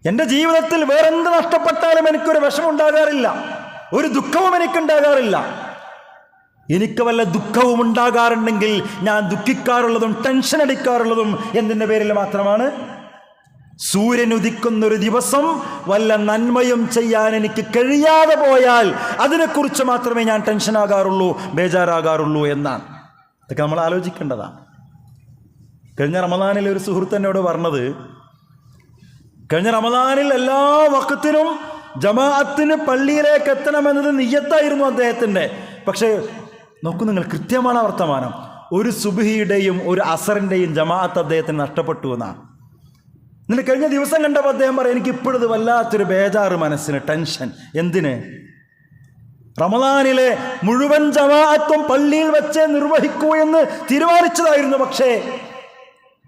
എൻ്റെ ജീവിതത്തിൽ വേറെന്ത് നഷ്ടപ്പെട്ടാലും എനിക്കൊരു വിഷമം ഉണ്ടാകാറില്ല, ഒരു ദുഃഖവും എനിക്കുണ്ടാകാറില്ല. എനിക്ക് വല്ല ദുഃഖവും ഉണ്ടാകാറുണ്ടെങ്കിൽ ഞാൻ ദുഃഖിക്കാറുള്ളതും ടെൻഷൻ അടിക്കാറുള്ളതും എന്തിൻ്റെ പേരിൽ മാത്രമാണ്? സൂര്യൻ ഉദിക്കുന്നൊരു ദിവസം വല്ല നന്മയും ചെയ്യാൻ എനിക്ക് കഴിയാതെ പോയാൽ അതിനെക്കുറിച്ച് മാത്രമേ ഞാൻ ടെൻഷനാകാറുള്ളൂ, ബേജാറാകാറുള്ളൂ എന്നാണ്. ഇതൊക്കെ നമ്മൾ ആലോചിക്കേണ്ടതാണ്. കഴിഞ്ഞ റമദാനിൽ ഒരു സുഹൃത്ത് എന്നോട് പറഞ്ഞത്, കഴിഞ്ഞ റമദാനിൽ എല്ലാ വഖത്തിനും ജമാഅത്തിന് പള്ളിയിലേക്ക് എത്തണമെന്നത് നിയ്യത്തായിരുന്നു അദ്ദേഹത്തിൻ്റെ. പക്ഷേ നോക്കൂ നിങ്ങൾ, കൃത്യമാണ് വർത്തമാനം. ഒരു സുബ്ഹിയുടെയും ഒരു അസറിൻ്റെയും ജമാഅത്ത് അദ്ദേഹത്തിന് നഷ്ടപ്പെട്ടു എന്നാണ്. എന്നിട്ട് കഴിഞ്ഞ ദിവസം കണ്ടപ്പോൾ അദ്ദേഹം പറയാം, എനിക്ക് ഇപ്പോഴത് വല്ലാത്തൊരു ബേജാറ് മനസ്സിന്, ടെൻഷൻ. എന്തിന്? റമദാനിലെ മുഴുവൻ ജമാഅത്തും പള്ളിയിൽ വെച്ച് നിർവഹിക്കൂ എന്ന് തീരുമാനിച്ചതായിരുന്നു. പക്ഷേ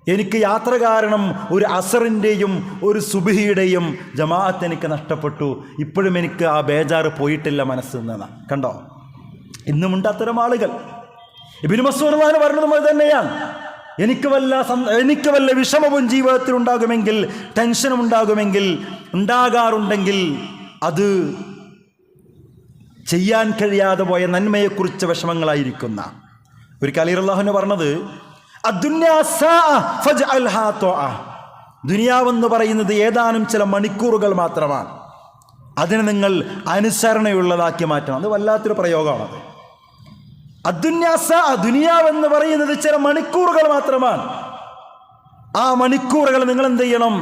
എനിക്ക് യാത്ര കാരണം ഒരു അസറിൻ്റെയും ഒരു സുബ്ഹിയുടെയും ജമാഅത്ത് എനിക്ക് നഷ്ടപ്പെട്ടു. ഇപ്പോഴും എനിക്ക് ആ ബേജാറ് പോയിട്ടില്ല മനസ്സിൽ നിന്ന്. കണ്ടോ? ഇന്നുമുണ്ട് അത്തരം ആളുകൾ. ഇബ്നു മസ്ഊദ് പറഞ്ഞത് പോലെ തന്നെയാണ്, എനിക്ക് വല്ല വിഷമവും ജീവിതത്തിൽ ഉണ്ടാകുമെങ്കിൽ, ടെൻഷനും ഉണ്ടാകാറുണ്ടെങ്കിൽ അത് ചെയ്യാൻ കഴിയാതെ പോയ നന്മയെക്കുറിച്ച് വിഷമങ്ങളായിരിക്കുന്ന ഒരു അലി റളിയല്ലാഹു പറഞ്ഞത്, ദുനിയാവെന്ന് പറയുന്നത് ഏതാനും ചില മണിക്കൂറുകൾ മാത്രമാണ്, അതിനെ നിങ്ങൾ അനുസരണയുള്ളതാക്കി മാറ്റണം. അത് വല്ലാത്തൊരു പ്രയോഗമാണത്. ദുനിയാവെന്ന് പറയുന്നത് ചില മണിക്കൂറുകൾ മാത്രമാണ്. ആ മണിക്കൂറുകൾ നിങ്ങൾ എന്ത് ചെയ്യണം?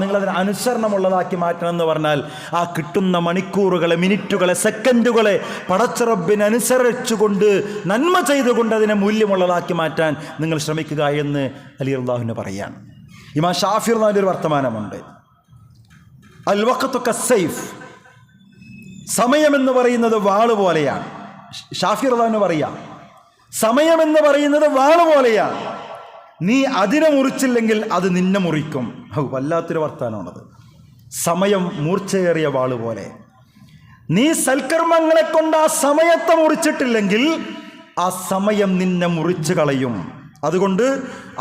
നിങ്ങളതിന് അനുസരണമുള്ളതാക്കി മാറ്റണം എന്ന് പറഞ്ഞാൽ ആ കിട്ടുന്ന മണിക്കൂറുകളെ, മിനിറ്റുകളെ, സെക്കൻഡുകളെ പടച്ച റബ്ബിനെ അനുസരിച്ചുകൊണ്ട് നന്മ ചെയ്തുകൊണ്ട് അതിനെ മൂല്യമുള്ളതാക്കി മാറ്റാൻ നിങ്ങൾ ശ്രമിക്കുക എന്ന് അലി റളിയല്ലാഹു പറയാണ്. ഇമാം ഷാഫി റളിയല്ലാഹുവിന്റെ ഒരു വർത്തമാനമുണ്ട്, അൽ വഖ്തു കസ്സൈഫ്, സമയമെന്ന് പറയുന്നത് വാള് പോലെയാണ്. ഷാഫി റളിയല്ലാഹു പറയാ, സമയമെന്ന് പറയുന്നത് വാള് പോലെയാണ്, നീ അതിനെ മുറിച്ചില്ലെങ്കിൽ അത് നിന്നെ മുറിക്കും. വല്ലാത്തൊരു വർത്താനമാണത്. സമയം മൂർച്ചയേറിയ വാള് പോലെ, നീ സൽക്കർമ്മങ്ങളെ കൊണ്ട് ആ സമയത്തെ മുറിച്ചിട്ടില്ലെങ്കിൽ ആ സമയം നിന്നെ മുറിച്ചു കളയും. അതുകൊണ്ട്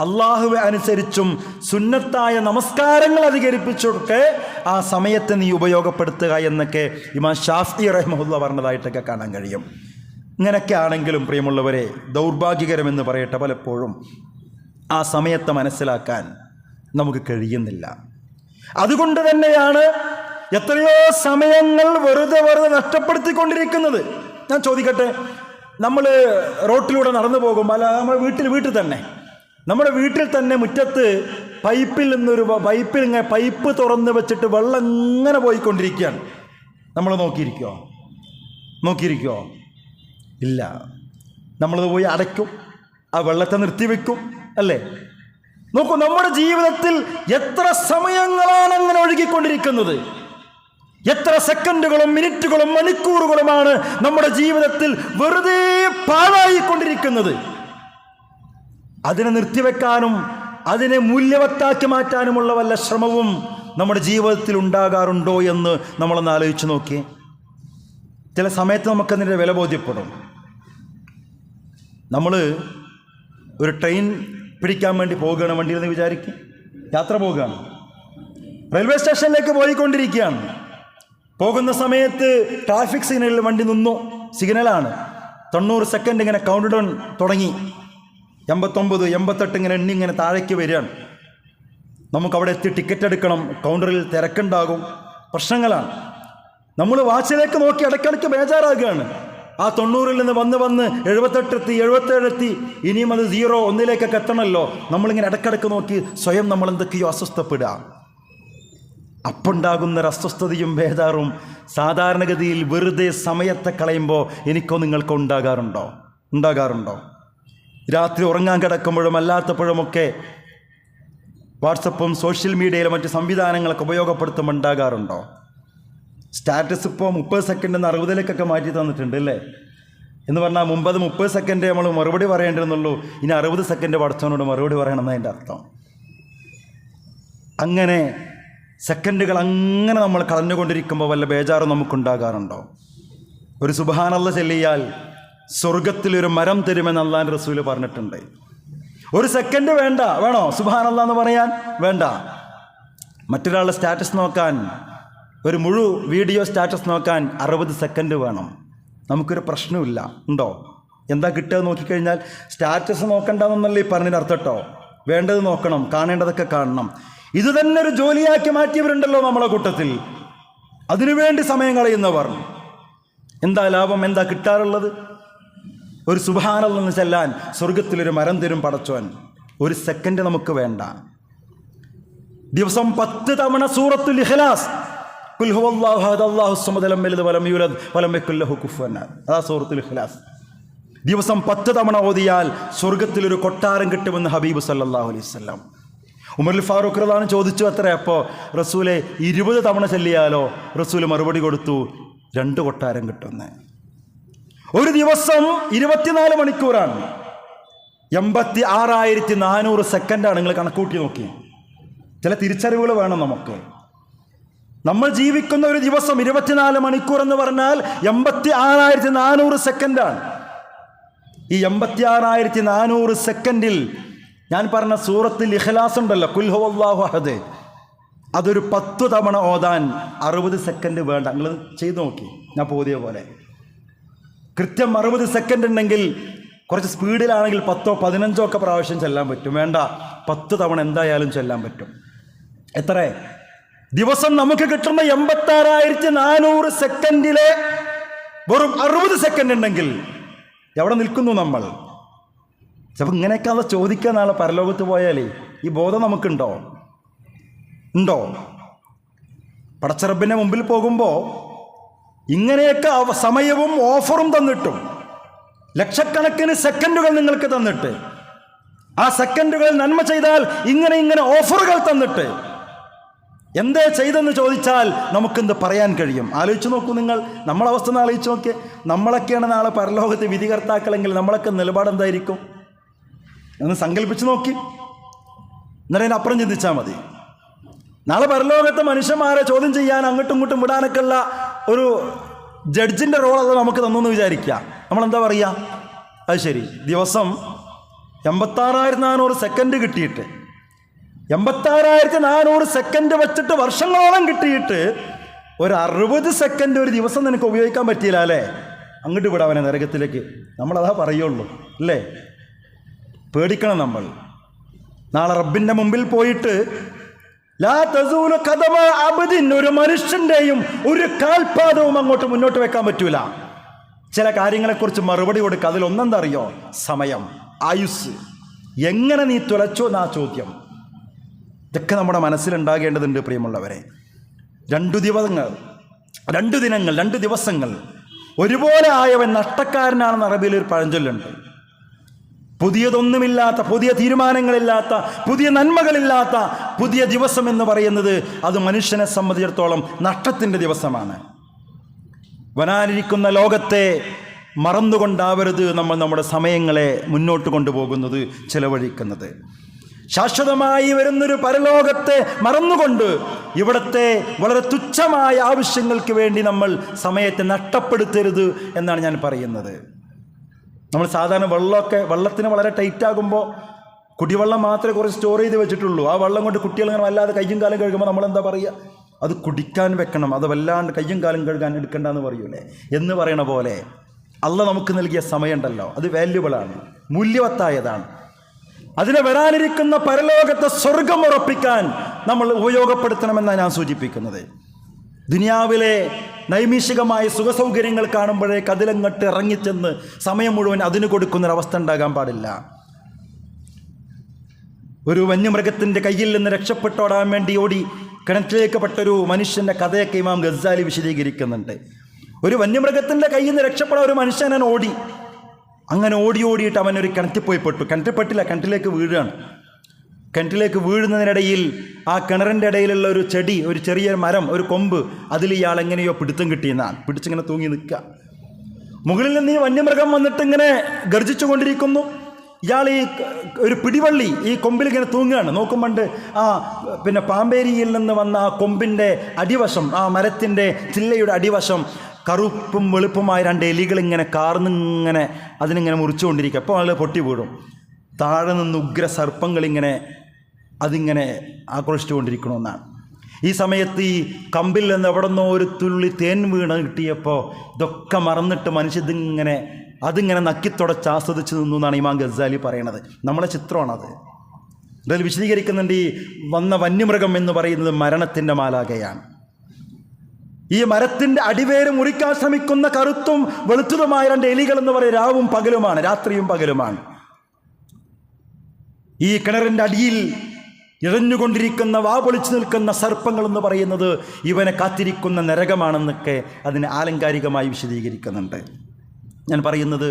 അള്ളാഹുവെ അനുസരിച്ചും സുന്നത്തായ നമസ്കാരങ്ങൾ അധികരിപ്പിച്ചൊക്കെ ആ സമയത്തെ നീ ഉപയോഗപ്പെടുത്തുക എന്നൊക്കെ ഇമാം ഷാഫി റഹിമഹുല്ലാഹ് പറഞ്ഞതായിട്ടൊക്കെ കാണാൻ കഴിയും. ഇങ്ങനെയൊക്കെ ആണെങ്കിലും പ്രിയമുള്ളവരെ, ദൗർഭാഗ്യകരമെന്ന് പറയട്ടെ, പലപ്പോഴും ആ സമയത്തെ മനസ്സിലാക്കാൻ നമുക്ക് കഴിയുന്നില്ല. അതുകൊണ്ട് തന്നെയാണ് എത്രയോ സമയങ്ങൾ വെറുതെ നഷ്ടപ്പെടുത്തിക്കൊണ്ടിരിക്കുന്നത്. ഞാൻ ചോദിക്കട്ടെ, നമ്മൾ റോട്ടിലൂടെ നടന്നു പോകുമ്പോൾ, അല്ല നമ്മുടെ വീട്ടിൽ തന്നെ, നമ്മുടെ വീട്ടിൽ തന്നെ മുറ്റത്ത് പൈപ്പ് തുറന്ന് വെച്ചിട്ട് വെള്ളം ഇങ്ങനെ പോയിക്കൊണ്ടിരിക്കുകയാണ്. നമ്മൾ നോക്കിയിരിക്കുമോ? ഇല്ല. നമ്മളത് പോയി അടയ്ക്കും, ആ വെള്ളത്തെ നിർത്തിവെക്കും, അല്ലേ? നോക്കൂ, നമ്മുടെ ജീവിതത്തിൽ എത്ര സമയങ്ങളാണ് അങ്ങനെ ഒഴുകിക്കൊണ്ടിരിക്കുന്നത്. എത്ര സെക്കൻഡുകളും മിനിറ്റുകളും മണിക്കൂറുകളുമാണ് നമ്മുടെ ജീവിതത്തിൽ വെറുതെ പാഴായിക്കൊണ്ടിരിക്കുന്നത്. അതിനെ നിർത്തിവെക്കാനും അതിനെ മൂല്യവത്താക്കി മാറ്റാനുമുള്ള വല്ല ശ്രമവും നമ്മുടെ ജീവിതത്തിൽ ഉണ്ടാകാറുണ്ടോ എന്ന് നമ്മളൊന്ന് ആലോചിച്ച് നോക്കിയേ. ചില സമയത്ത് നമുക്കതിൻ്റെ വില ബോധ്യപ്പെടും. നമ്മൾ ഒരു ട്രെയിൻ പിടിക്കാൻ വേണ്ടി പോവുകയാണ്, വണ്ടിയിൽ നിന്ന് വിചാരിക്കും, യാത്ര പോവുകയാണ്, റെയിൽവേ സ്റ്റേഷനിലേക്ക് പോയിക്കൊണ്ടിരിക്കുകയാണ്. പോകുന്ന സമയത്ത് ട്രാഫിക് സിഗ്നലിൽ വണ്ടി നിന്നു, സിഗ്നലാണ്. 90 സെക്കൻഡ് ഇങ്ങനെ കൗണ്ട് ഡൗൺ തുടങ്ങി, 89, 88 ഇങ്ങനെ എണ്ണി ഇങ്ങനെ താഴേക്ക് വരികയാണ്. നമുക്കവിടെ എത്തി ടിക്കറ്റ് എടുക്കണം, കൗണ്ടറിൽ തിരക്കുണ്ടാകും, പ്രശ്നങ്ങളാണ്. നമ്മൾ വാച്ചിലേക്ക് നോക്കി ഇടയ്ക്കിടയ്ക്ക് ബേജാറാകുകയാണ്. ആ 90-ൽ നിന്ന് വന്ന് 78 എത്തി, 77 എത്തി, ഇനിയും അത് 0, 1-ലേക്കൊക്കെ എത്തണമല്ലോ. നമ്മളിങ്ങനെ ഇടയ്ക്കിടയ്ക്ക് നോക്കി സ്വയം നമ്മൾ എന്തൊക്കെയോ അസ്വസ്ഥപ്പെടുക. അപ്പുണ്ടാകുന്നൊരു അസ്വസ്ഥതയും ബേജാറും സാധാരണഗതിയിൽ വെറുതെ സമയത്തെ കളയുമ്പോൾ എനിക്കോ നിങ്ങൾക്കോ ഉണ്ടാകാറുണ്ടോ? രാത്രി ഉറങ്ങാൻ കിടക്കുമ്പോഴും അല്ലാത്തപ്പോഴുമൊക്കെ വാട്സപ്പും സോഷ്യൽ മീഡിയയിലും മറ്റ് സംവിധാനങ്ങളൊക്കെ ഉപയോഗപ്പെടുത്തുമ്പോൾ ഉണ്ടാകാറുണ്ടോ? സ്റ്റാറ്റസ് ഇപ്പോൾ 30 സെക്കൻഡിൽ നിന്ന് 60-ലേക്കൊക്കെ മാറ്റി തന്നിട്ടുണ്ട്, അല്ലേ? എന്ന് പറഞ്ഞാൽ മുമ്പ് അത് 30 സെക്കൻഡ് നമ്മൾ മറുപടി പറയേണ്ടിരുന്നുള്ളൂ, ഇനി 60 സെക്കൻഡ് പഠിച്ചവനോട് മറുപടി പറയണമെന്ന് അതിൻ്റെ അർത്ഥം. അങ്ങനെ സെക്കൻഡുകൾ അങ്ങനെ നമ്മൾ കളഞ്ഞുകൊണ്ടിരിക്കുമ്പോൾ വല്ല ബേജാറും നമുക്കുണ്ടാകാറുണ്ടോ? ഒരു സുബ്ഹാനല്ലാഹ് ചൊല്ലിയാൽ സ്വർഗത്തിലൊരു മരം തരുമെന്ന് അല്ലാഹുവിൻ്റെ റസൂൽ പറഞ്ഞിട്ടുണ്ട്. ഒരു സെക്കൻഡ് വേണോ സുബ്ഹാനല്ലാഹ് എന്ന് പറയാൻ? വേണ്ട. മറ്റൊരാളുടെ സ്റ്റാറ്റസ് നോക്കാൻ, ഒരു വീഡിയോ സ്റ്റാറ്റസ് നോക്കാൻ 60 സെക്കൻഡ് വേണം. നമുക്കൊരു പ്രശ്നമില്ല. ഉണ്ടോ? എന്താ കിട്ടുക നോക്കിക്കഴിഞ്ഞാൽ സ്റ്റാറ്റസ് നോക്കണ്ടെന്നല്ലേ ഈ പറഞ്ഞതിന് അർത്ഥം കേട്ടോ. വേണ്ടത് നോക്കണം, കാണേണ്ടതൊക്കെ കാണണം. ഇത് തന്നെ ഒരു ജോലിയാക്കി മാറ്റിയവരുണ്ടല്ലോ നമ്മളെ കൂട്ടത്തിൽ. അതിനുവേണ്ടി സമയം കളയുന്നവർ. എന്താ ലാഭം? എന്താ കിട്ടാറുള്ളത്? ഒരു സുബ്ഹാനല്ലാഹ് എന്ന് ചെല്ലാൻ സ്വർഗത്തിലൊരു മരം തരും പടച്ചോൻ. ഒരു സെക്കൻഡ് നമുക്ക് വേണ്ട. ദിവസം 10 തവണ സൂറത്തുൽ ഇഖ്ലാസ്, ഖുൽ ഹുവല്ലാഹു അഹദ് അല്ലാഹുസ് സമദ് ലം യലിദ് വലം യൂലദ് വലം യകുൽ ലഹു കുഫുവൻ അഹദ്. അതാ സൂറത്തുൽ ഇഖ്ലാസ്. ദിവസം 10 തവണ ഓതിയാൽ സ്വർഗത്തിലൊരു കൊട്ടാരം കിട്ടുമെന്ന് ഹബീബ് സല്ലല്ലാഹു അലൈഹി വസല്ലം. ഉമറുൽ ഫാറൂഖ് റളിയല്ലാഹു ചോദിച്ചു അത്രേ. അപ്പോൾ റസൂലെ 20 തവണ ചൊല്ലിയാലോ? റസൂൽ മറുപടി കൊടുത്തു, 2 കൊട്ടാരം കിട്ടുമെന്ന്. ഒരു ദിവസം 24 മണിക്കൂറാണ്, 86,400 സെക്കൻഡാണ്. നിങ്ങൾ കണക്കൂട്ടി നോക്കി. ചില തിരിച്ചറിവുകൾ വേണം നമുക്ക്. നമ്മൾ ജീവിക്കുന്ന ഒരു ദിവസം 24 മണിക്കൂർ എന്ന് പറഞ്ഞാൽ 86,400 സെക്കൻഡാണ്. ഈ 86,400 സെക്കൻഡിൽ ഞാൻ പറഞ്ഞ സൂറത്തുൽ ഇഖ്ലാസ് ഉണ്ടല്ലോ, ഖുൽ ഹുവല്ലാഹു അഹദ്, അതൊരു 10 തവണ ഓതാൻ 60 സെക്കൻഡ് വേണ്ട. നിങ്ങൾ ചെയ്തു നോക്കി, ഞാൻ പോതിയ പോലെ. കൃത്യം 60 സെക്കൻഡ് ഉണ്ടെങ്കിൽ കുറച്ച് സ്പീഡിലാണെങ്കിൽ 10ഓ 15ഓ ഒക്കെ പ്രാവശ്യം ചെല്ലാൻ പറ്റും. വേണ്ട, 10 തവണ എന്തായാലും ചെല്ലാൻ പറ്റും. എത്ര ദിവസം നമുക്ക് കിട്ടുന്ന 86,400 സെക്കൻഡിലെ വെറും 60 സെക്കൻഡ് ഉണ്ടെങ്കിൽ എവിടെ നിൽക്കുന്നു നമ്മൾ? ചിലപ്പോൾ ഇങ്ങനെയൊക്കെ അത് ചോദിക്കാൻ നാളെ പരലോകത്ത് പോയാലേ ഈ ബോധം നമുക്കുണ്ടോ? ഉണ്ടോ? പടച്ചറബിൻ്റെ മുമ്പിൽ പോകുമ്പോൾ ഇങ്ങനെയൊക്കെ സമയവും ഓഫറും തന്നിട്ടും ലക്ഷക്കണക്കിന് സെക്കൻഡുകൾ നിങ്ങൾക്ക് തന്നിട്ട് ആ സെക്കൻഡുകളിൽ നന്മ ചെയ്താൽ ഇങ്ങനെ ഓഫറുകൾ തന്നിട്ട് എന്തേ ചെയ്തെന്ന് ചോദിച്ചാൽ നമുക്കെന്ത് പറയാൻ കഴിയും? ആലോചിച്ച് നോക്കൂ നിങ്ങൾ, നമ്മളവസ്ഥ ഒന്ന് ആലോചിച്ച് നോക്കിയേ. നമ്മളൊക്കെയാണ് നാളെ പരലോകത്ത് വിധികർത്താക്കളെങ്കിൽ നമ്മളൊക്കെ നിലപാട് എന്തായിരിക്കും എന്ന് സങ്കല്പിച്ച് നോക്കി. എന്നിട്ട് അതിനപ്പുറം ചിന്തിച്ചാൽ മതി. നാളെ പരലോകത്തെ മനുഷ്യന്മാരെ ചോദ്യം ചെയ്യാൻ അങ്ങോട്ടും ഇങ്ങോട്ടും വിടാനൊക്കെ ഉള്ള ഒരു ജഡ്ജിൻ്റെ റോൾ അത് നമുക്ക് തന്നു വിചാരിക്കുക. നമ്മളെന്താ പറയുക? അത് ശരി, ദിവസം 86,400 സെക്കൻഡ് കിട്ടിയിട്ട് 86,400 സെക്കൻഡ് വെച്ചിട്ട് വർഷങ്ങളോളം കിട്ടിയിട്ട് ഒരു 60 സെക്കൻഡ് ഒരു ദിവസം നിനക്ക് ഉപയോഗിക്കാൻ പറ്റിയില്ല അല്ലേ? അങ്ങോട്ട് വിടാവനെ നരകത്തിലേക്ക്. നമ്മളതാ പറയുള്ളൂ അല്ലേ? പേടിക്കണം നമ്മൾ. നാളെ റബ്ബിൻ്റെ മുമ്പിൽ പോയിട്ട് ലാ തസൂലു ഖദമ അബ്ദിൻ, ഒരു മനുഷ്യൻ്റെയും ഒരു കാൽപാദവും അങ്ങോട്ട് മുന്നോട്ട് വെക്കാൻ പറ്റൂല. ചില കാര്യങ്ങളെക്കുറിച്ച് മറുപടി കൊടുക്കുക. അതിലൊന്നെന്താ അറിയോ? സമയം, ആയുസ്. എങ്ങനെ നീ തുലച്ചോ എന്നാ ചോദ്യം. ഇതൊക്കെ നമ്മുടെ മനസ്സിലുണ്ടാകേണ്ടതുണ്ട് പ്രിയമുള്ളവരെ. 2 ദിനങ്ങൾ 2 ദിവസങ്ങൾ ഒരുപോലെ ആയവൻ നഷ്ടക്കാരനാണെന്ന് അറബിയിൽ ഒരു പഴഞ്ചൊല്ലുണ്ട്. പുതിയതൊന്നുമില്ലാത്ത, പുതിയ തീരുമാനങ്ങളില്ലാത്ത, പുതിയ നന്മകളില്ലാത്ത പുതിയ ദിവസം എന്ന് പറയുന്നത് അത് മനുഷ്യനെ സംബന്ധിച്ചിടത്തോളം നഷ്ടത്തിൻ്റെ ദിവസമാണ്. വരാനിരിക്കുന്ന ലോകത്തെ മറന്നുകൊണ്ടാവരുത് നമ്മൾ നമ്മുടെ സമയങ്ങളെ മുന്നോട്ട് കൊണ്ടുപോകുന്നത്, ചിലവഴിക്കുന്നത്. ശാശ്വതമായി വരുന്നൊരു പരലോകത്തെ മറന്നുകൊണ്ട് ഇവിടുത്തെ വളരെ തുച്ഛമായ ആവശ്യങ്ങൾക്ക് വേണ്ടി നമ്മൾ സമയത്തെ നഷ്ടപ്പെടുത്തരുത് എന്നാണ് ഞാൻ പറയുന്നത്. നമ്മൾ സാധാരണ വെള്ളത്തിന് വളരെ ടൈറ്റാകുമ്പോൾ കുടിവെള്ളം മാത്രമേ കുറച്ച് സ്റ്റോർ ചെയ്ത് വെച്ചിട്ടുള്ളൂ. ആ വെള്ളം കൊണ്ട് കുട്ടികൾ ഇങ്ങനെ വല്ലാതെ കയ്യും കാലം കഴുകുമ്പോൾ നമ്മളെന്താ പറയുക? അത് കുടിക്കാൻ വെക്കണം, അത് വല്ലാണ്ട് കയ്യും കാലം കഴുകാൻ എടുക്കണ്ടെന്ന് പറയൂലേ എന്ന് പറയണ പോലെ അള്ളാഹ് നമുക്ക് നൽകിയ സമയമുണ്ടല്ലോ, അത് വാല്യുബിളാണ്, മൂല്യവത്തായതാണ്. അതിനെ വരാനിരിക്കുന്ന പരലോകത്തെ സ്വർഗം ഉറപ്പിക്കാൻ നമ്മൾ ഉപയോഗപ്പെടുത്തണമെന്നാണ് ഞാൻ സൂചിപ്പിക്കുന്നത്. ദുനിയാവിലെ നൈമിഷികമായ സുഖസൗകര്യങ്ങൾ കാണുമ്പോഴേക്ക് അതിലങ്ങട്ട് ഇറങ്ങിച്ചെന്ന് സമയം മുഴുവൻ അതിന് കൊടുക്കുന്നൊരവസ്ഥ ഉണ്ടാകാൻ പാടില്ല. ഒരു വന്യമൃഗത്തിൻ്റെ കയ്യിൽ നിന്ന് രക്ഷപ്പെട്ടോടാൻ വേണ്ടി ഓടി കിണറ്റിലേക്ക് പെട്ടൊരു മനുഷ്യൻ്റെ കഥയൊക്കെ ഇമാം ഗസാലി വിശദീകരിക്കുന്നുണ്ട്. ഒരു വന്യമൃഗത്തിൻ്റെ കയ്യിൽ നിന്ന് രക്ഷപ്പെടാൻ ഒരു മനുഷ്യൻ ഓടി, അങ്ങനെ ഓടിയിട്ട് അവനൊരു കിണറ്റിൽ പോയി പെട്ടു. കിണറ്റിൽപ്പെട്ടില്ല, കിണറ്റിലേക്ക് വീഴുകയാണ്. കിണറ്റിലേക്ക് വീഴുന്നതിനിടയിൽ ആ കിണറിൻ്റെ ഇടയിലുള്ള ഒരു ചെടി, ഒരു ചെറിയ മരം, ഒരു കൊമ്പ്, അതിൽ ഇയാൾ എങ്ങനെയോ പിടുത്തം കിട്ടിയെന്നാണ്. പിടിച്ചിങ്ങനെ തൂങ്ങി നിൽക്കുക. മുകളിൽ നിന്ന് ഈ വന്യമൃഗം വന്നിട്ട് ഇങ്ങനെ ഗർജിച്ചു കൊണ്ടിരിക്കുന്നു. ഇയാൾ ഈ ഒരു പിടിവള്ളി ഈ കൊമ്പിൽ ഇങ്ങനെ തൂങ്ങുകയാണ്. നോക്കുമ്പോണ്ട് പിന്നെ പാമ്പേരിയിൽ നിന്ന് വന്ന ആ കൊമ്പിൻ്റെ അടിവശം, ആ മരത്തിൻ്റെ ചില്ലയുടെ അടിവശം കറുപ്പും വെളുപ്പുമായ 2 എലികൾ ഇങ്ങനെ കാർന്നിങ്ങനെ അതിനിങ്ങനെ മുറിച്ചുകൊണ്ടിരിക്കുക. അപ്പോൾ ആൾ പൊട്ടി വീഴും. താഴെ നിന്ന് ഉഗ്ര സർപ്പങ്ങളിങ്ങനെ അതിങ്ങനെ ആക്രോശിച്ചുകൊണ്ടിരിക്കണമെന്നാണ്. ഈ സമയത്ത് ഈ കമ്പിൽ നിന്ന് എവിടെ നിന്നോ ഒരു തുള്ളി തേൻ വീണ് കിട്ടിയപ്പോൾ ഇതൊക്കെ മറന്നിട്ട് മനുഷ്യതിങ്ങനെ അതിങ്ങനെ നക്കിത്തുടച്ച് ആസ്വദിച്ച് നിന്നു എന്നാണ് ഇമാം ഗസാലി പറയണത്. നമ്മളെ ചിത്രമാണത്. ഇതിൽ വിശദീകരിക്കുന്നുണ്ട്, ഈ വന്ന വന്യമൃഗം എന്ന് പറയുന്നത് മരണത്തിൻ്റെ മാലാഖയാണ്. ഈ മരത്തിൻ്റെ അടിവേര് മുറിക്കാൻ ശ്രമിക്കുന്ന കറുത്തും വെളുത്തതുമായ 2 എലികൾ എന്ന് പറയുന്നത് രാവും പകലുമാണ്, രാത്രിയും പകലുമാണ്. ഈ കിണറിൻ്റെ അടിയിൽ ഇഴഞ്ഞുകൊണ്ടിരിക്കുന്ന പൊളിച്ചു നിൽക്കുന്ന സർപ്പങ്ങൾ എന്ന് പറയുന്നത് ഇവനെ കാത്തിരിക്കുന്ന നരകമാണെന്നൊക്കെ അതിനെ ആലങ്കാരികമായി വിശദീകരിക്കുന്നുണ്ട്. ഞാൻ പറയുന്നത്,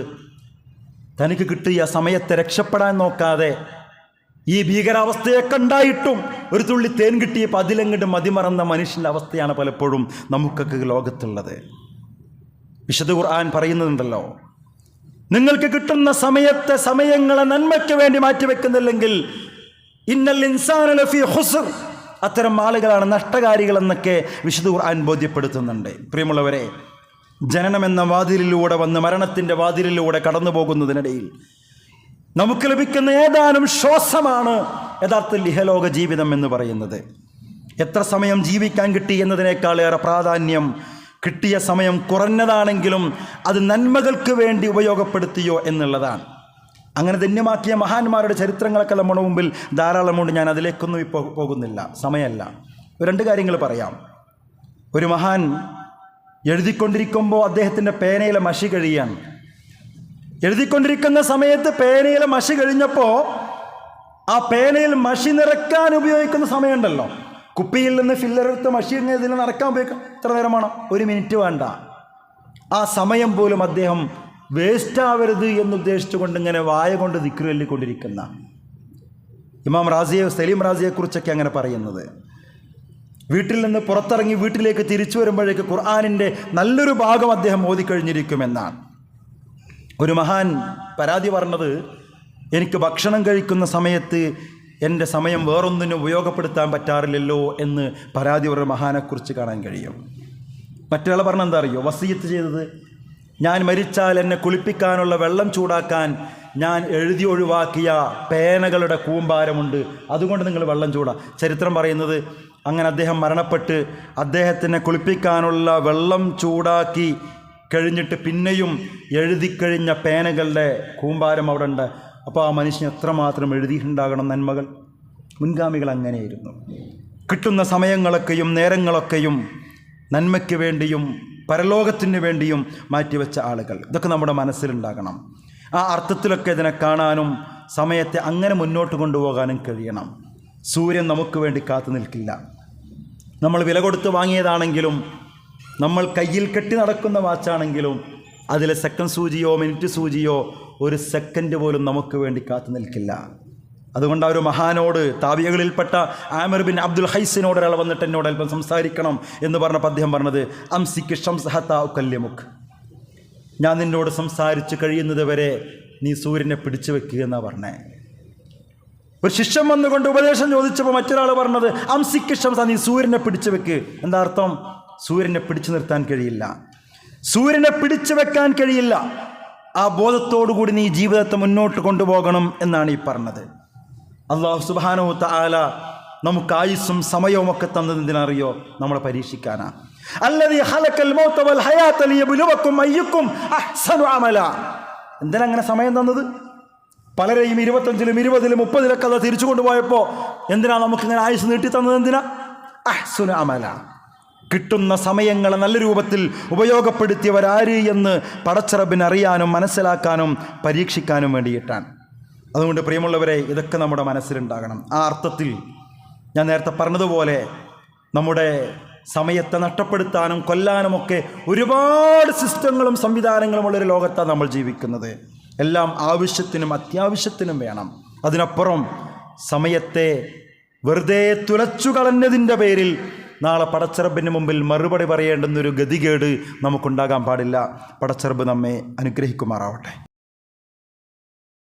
തനിക്ക് കിട്ടിയ സമയത്തെ രക്ഷപ്പെടാൻ നോക്കാതെ ഈ ഭീകരാവസ്ഥയൊക്കെ ഉണ്ടായിട്ടും ഒരു തുള്ളി തേൻ കിട്ടിയപ്പോൾ അതിലങ്ങോട്ട് മതിമറന്ന മനുഷ്യൻ്റെ അവസ്ഥയാണ് പലപ്പോഴും നമുക്കൊക്കെ ലോകത്തുള്ളത്. വിശുദ്ധ ഖുർആൻ പറയുന്നുണ്ടല്ലോ, നിങ്ങൾക്ക് കിട്ടുന്ന സമയങ്ങളെ നന്മയ്ക്ക് വേണ്ടി മാറ്റിവെക്കുന്നില്ലെങ്കിൽ ഇന്നൽ ഇൻസാന ലഫീ ഖുസ്ർ, അത്തരം ആളുകളാണ് നഷ്ടകാരികളെന്നൊക്കെ വിശുദ്ധ ഖുർആൻ ബോധ്യപ്പെടുത്തുന്നുണ്ട്. പ്രിയമുള്ളവരെ, ജനനമെന്ന വാതിലിലൂടെ വന്ന് മരണത്തിൻ്റെ വാതിലിലൂടെ കടന്നു പോകുന്നതിനിടയിൽ നമുക്ക് ലഭിക്കുന്ന ഏതാനും ശ്വാസമാണ് യഥാർത്ഥത്തിൽ ഇഹലോക ജീവിതം എന്ന് പറയുന്നത്. എത്ര സമയം ജീവിക്കാൻ കിട്ടി എന്നതിനേക്കാളേറെ പ്രാധാന്യം കിട്ടിയ സമയം കുറഞ്ഞതാണെങ്കിലും അത് നന്മകൾക്ക് വേണ്ടി ഉപയോഗപ്പെടുത്തിയോ എന്നുള്ളതാണ്. അങ്ങനെ ധന്യമാക്കിയ മഹാന്മാരുടെ ചരിത്രങ്ങളൊക്കെ നമ്മുടെ മുമ്പിൽ ധാരാളമുണ്ട്. ഞാൻ അതിലേക്കൊന്നും ഇപ്പോൾ പോകുന്നില്ല, സമയമല്ല. രണ്ട് കാര്യങ്ങൾ പറയാം. ഒരു മഹാൻ എഴുതിക്കൊണ്ടിരിക്കുമ്പോൾ അദ്ദേഹത്തിൻ്റെ പേനയിലെ മഷി കഴിയാണ്. എഴുതിക്കൊണ്ടിരിക്കുന്ന സമയത്ത് പേനയിലെ മഷി കഴിഞ്ഞപ്പോൾ ആ പേനയിൽ മഷി നിറക്കാൻ ഉപയോഗിക്കുന്ന സമയമുണ്ടല്ലോ, കുപ്പിയിൽ നിന്ന് ഫില്ലറെടുത്ത് മഷി ഇതിൽ നിറക്കാൻ ഉപയോഗിക്കാം. എത്ര നേരമാണ്? 1 മിനിറ്റ് വേണ്ട. ആ സമയം പോലും അദ്ദേഹം വേസ്റ്റ് ആവരുത് എന്നുദ്ദേശിച്ചുകൊണ്ട് ഇങ്ങനെ വായ കൊണ്ട് ദിക്ർ ചൊല്ലിക്കൊണ്ടിരിക്കുന്ന ഇമാം റാസിയെ, സലീം റാസിയെക്കുറിച്ചൊക്കെ അങ്ങനെ പറയുന്നത്. വീട്ടിൽ നിന്ന് പുറത്തിറങ്ങി വീട്ടിലേക്ക് തിരിച്ചു വരുമ്പോഴേക്ക് ഖുർആനിൻ്റെ നല്ലൊരു ഭാഗം അദ്ദേഹം ഓതിക്കഴിഞ്ഞിരിക്കുമെന്നാണ്. ഒരു മഹാൻ പരാതി പറഞ്ഞത്, എനിക്ക് ഭക്ഷണം കഴിക്കുന്ന സമയത്ത് എൻ്റെ സമയം വേറൊന്നിനും ഉപയോഗപ്പെടുത്താൻ പറ്റാറില്ലല്ലോ എന്ന് പരാതി പറഞ്ഞ മഹാനെക്കുറിച്ച് കാണാൻ കഴിയും. മറ്റൊരാൾ പറഞ്ഞ എന്താ അറിയോ? വസിയത്ത് ചെയ്തത്, ഞാൻ മരിച്ചാൽ എന്നെ കുളിപ്പിക്കാനുള്ള വെള്ളം ചൂടാക്കാൻ ഞാൻ എഴുതി ഒഴിവാക്കിയ പേനകളുടെ കൂമ്പാരമുണ്ട്, അതുകൊണ്ട് നിങ്ങൾ വെള്ളം ചൂടാ. ചരിത്രം പറയുന്നത് അങ്ങനെ അദ്ദേഹം മരണപ്പെട്ട് അദ്ദേഹത്തിനെ കുളിപ്പിക്കാനുള്ള വെള്ളം ചൂടാക്കി കഴിഞ്ഞിട്ട് പിന്നെയും എഴുതിക്കഴിഞ്ഞ പേനകളുടെ കൂമ്പാരം അവിടെ ഉണ്ട്. അപ്പോൾ ആ മനുഷ്യൻ എത്രമാത്രം എഴുതിയിട്ടുണ്ടാകണം നന്മകൾ. മുൻഗാമികൾ അങ്ങനെയായിരുന്നു. കിട്ടുന്ന സമയങ്ങളൊക്കെയും നേരങ്ങളൊക്കെയും നന്മയ്ക്ക് വേണ്ടിയും പരലോകത്തിന് വേണ്ടിയും മാറ്റിവെച്ച ആളുകൾ. ഇതൊക്കെ നമ്മുടെ മനസ്സിലുണ്ടാകണം. ആ അർത്ഥത്തിലൊക്കെ ഇതിനെ കാണാനും സമയത്തെ അങ്ങനെ മുന്നോട്ട് കൊണ്ടുപോകാനും കഴിയണം. സൂര്യൻ നമുക്ക് വേണ്ടി കാത്തു നിൽക്കില്ല. നമ്മൾ വില കൊടുത്ത് വാങ്ങിയതാണെങ്കിലും നമ്മൾ കയ്യിൽ കെട്ടി നടക്കുന്ന വാച്ചാണെങ്കിലും അതിലെ സെക്കൻഡ് സൂചിയോ മിനിറ്റ് സൂചിയോ 1 സെക്കൻഡ് പോലും നമുക്ക് വേണ്ടി കാത്തു നിൽക്കില്ല. അതുകൊണ്ട് ആ ഒരു മഹാനോട്, താബികളിൽപ്പെട്ട ആമിർ ബിൻ അബ്ദുൽ ഹൈസിനോട് ഒരാൾ വന്നിട്ട് എന്നോട് അല്പം സംസാരിക്കണം എന്ന് പറഞ്ഞപ്പോൾ അദ്ദേഹം പറഞ്ഞത്, അംസിക്ക് ഷംസ് ഹത്താ ഉകല്ലിമുക്ക്, ഞാൻ നിന്നോട് സംസാരിച്ച് കഴിയുന്നത് വരെ നീ സൂര്യനെ പിടിച്ചു വെക്കുക എന്നാണ് പറഞ്ഞേ. ഒരു ശിഷ്യൻ വന്നുകൊണ്ട് ഉപദേശം ചോദിച്ചപ്പോൾ മറ്റൊരാൾ പറഞ്ഞത്, അംസിക്ക് ഷംസ, നീ സൂര്യനെ പിടിച്ചു വെക്ക്. എന്താ അർത്ഥം? സൂര്യനെ പിടിച്ചു നിർത്താൻ കഴിയില്ല, സൂര്യനെ പിടിച്ചു വെക്കാൻ കഴിയില്ല. ആ ബോധത്തോടുകൂടി നീ ജീവിതത്തെ മുന്നോട്ട് കൊണ്ടുപോകണം എന്നാണ് ഈ പറഞ്ഞത്. അല്ലാഹു സുബ്ഹാനഹു തആല നമുക്ക് ആയുസ്സും സമയവും ഒക്കെ തന്നത് എന്തിനറിയോ? നമ്മളെ പരീക്ഷിക്കാനാ. അല്ലദീ ഖലഖൽ മൗത വൽ ഹയാത ലിയബ്ലുവക്കും അയ്യുക്കും അഹ്സനു അമല. എന്തിനാ അങ്ങനെ സമയം തന്നത്? പലരെയും 25-ലും 20-ലും 30-ലൊക്കെ അത് തിരിച്ചു കൊണ്ടുപോയപ്പോൾ എന്തിനാ നമുക്കിങ്ങനെ ആയുസ് നീട്ടി തന്നത്? എന്തിനാ? അഹ്സനു അമല. കിട്ടുന്ന സമയങ്ങളെ നല്ല രൂപത്തിൽ ഉപയോഗപ്പെടുത്തിയവരാര് എന്ന് പടച്ചറബിന് അറിയാനും മനസ്സിലാക്കാനും പരീക്ഷിക്കാനും വേണ്ടിയിട്ടാണ്. അതുകൊണ്ട് പ്രിയമുള്ളവരെ, ഇതൊക്കെ നമ്മുടെ മനസ്സിലുണ്ടാകണം. ആ അർത്ഥത്തിൽ ഞാൻ നേരത്തെ പറഞ്ഞതുപോലെ നമ്മുടെ സമയത്തെ നഷ്ടപ്പെടുത്താനും കൊല്ലാനുമൊക്കെ ഒരുപാട് സിസ്റ്റങ്ങളും സംവിധാനങ്ങളും ഉള്ളൊരു ലോകത്താണ് നമ്മൾ ജീവിക്കുന്നത്. എല്ലാം ആവശ്യത്തിനും അത്യാവശ്യത്തിനും വേണം. അതിനപ്പുറം സമയത്തെ വെറുതെ തുലച്ചു കളഞ്ഞതിൻ്റെ പേരിൽ നാളെ പടച്ചറബിന് മുമ്പിൽ മറുപടി പറയേണ്ടുന്നൊരു ഗതികേട് നമുക്കുണ്ടാകാൻ പാടില്ല. പടച്ചറബ് നമ്മെ അനുഗ്രഹിക്കുമാറാവട്ടെ.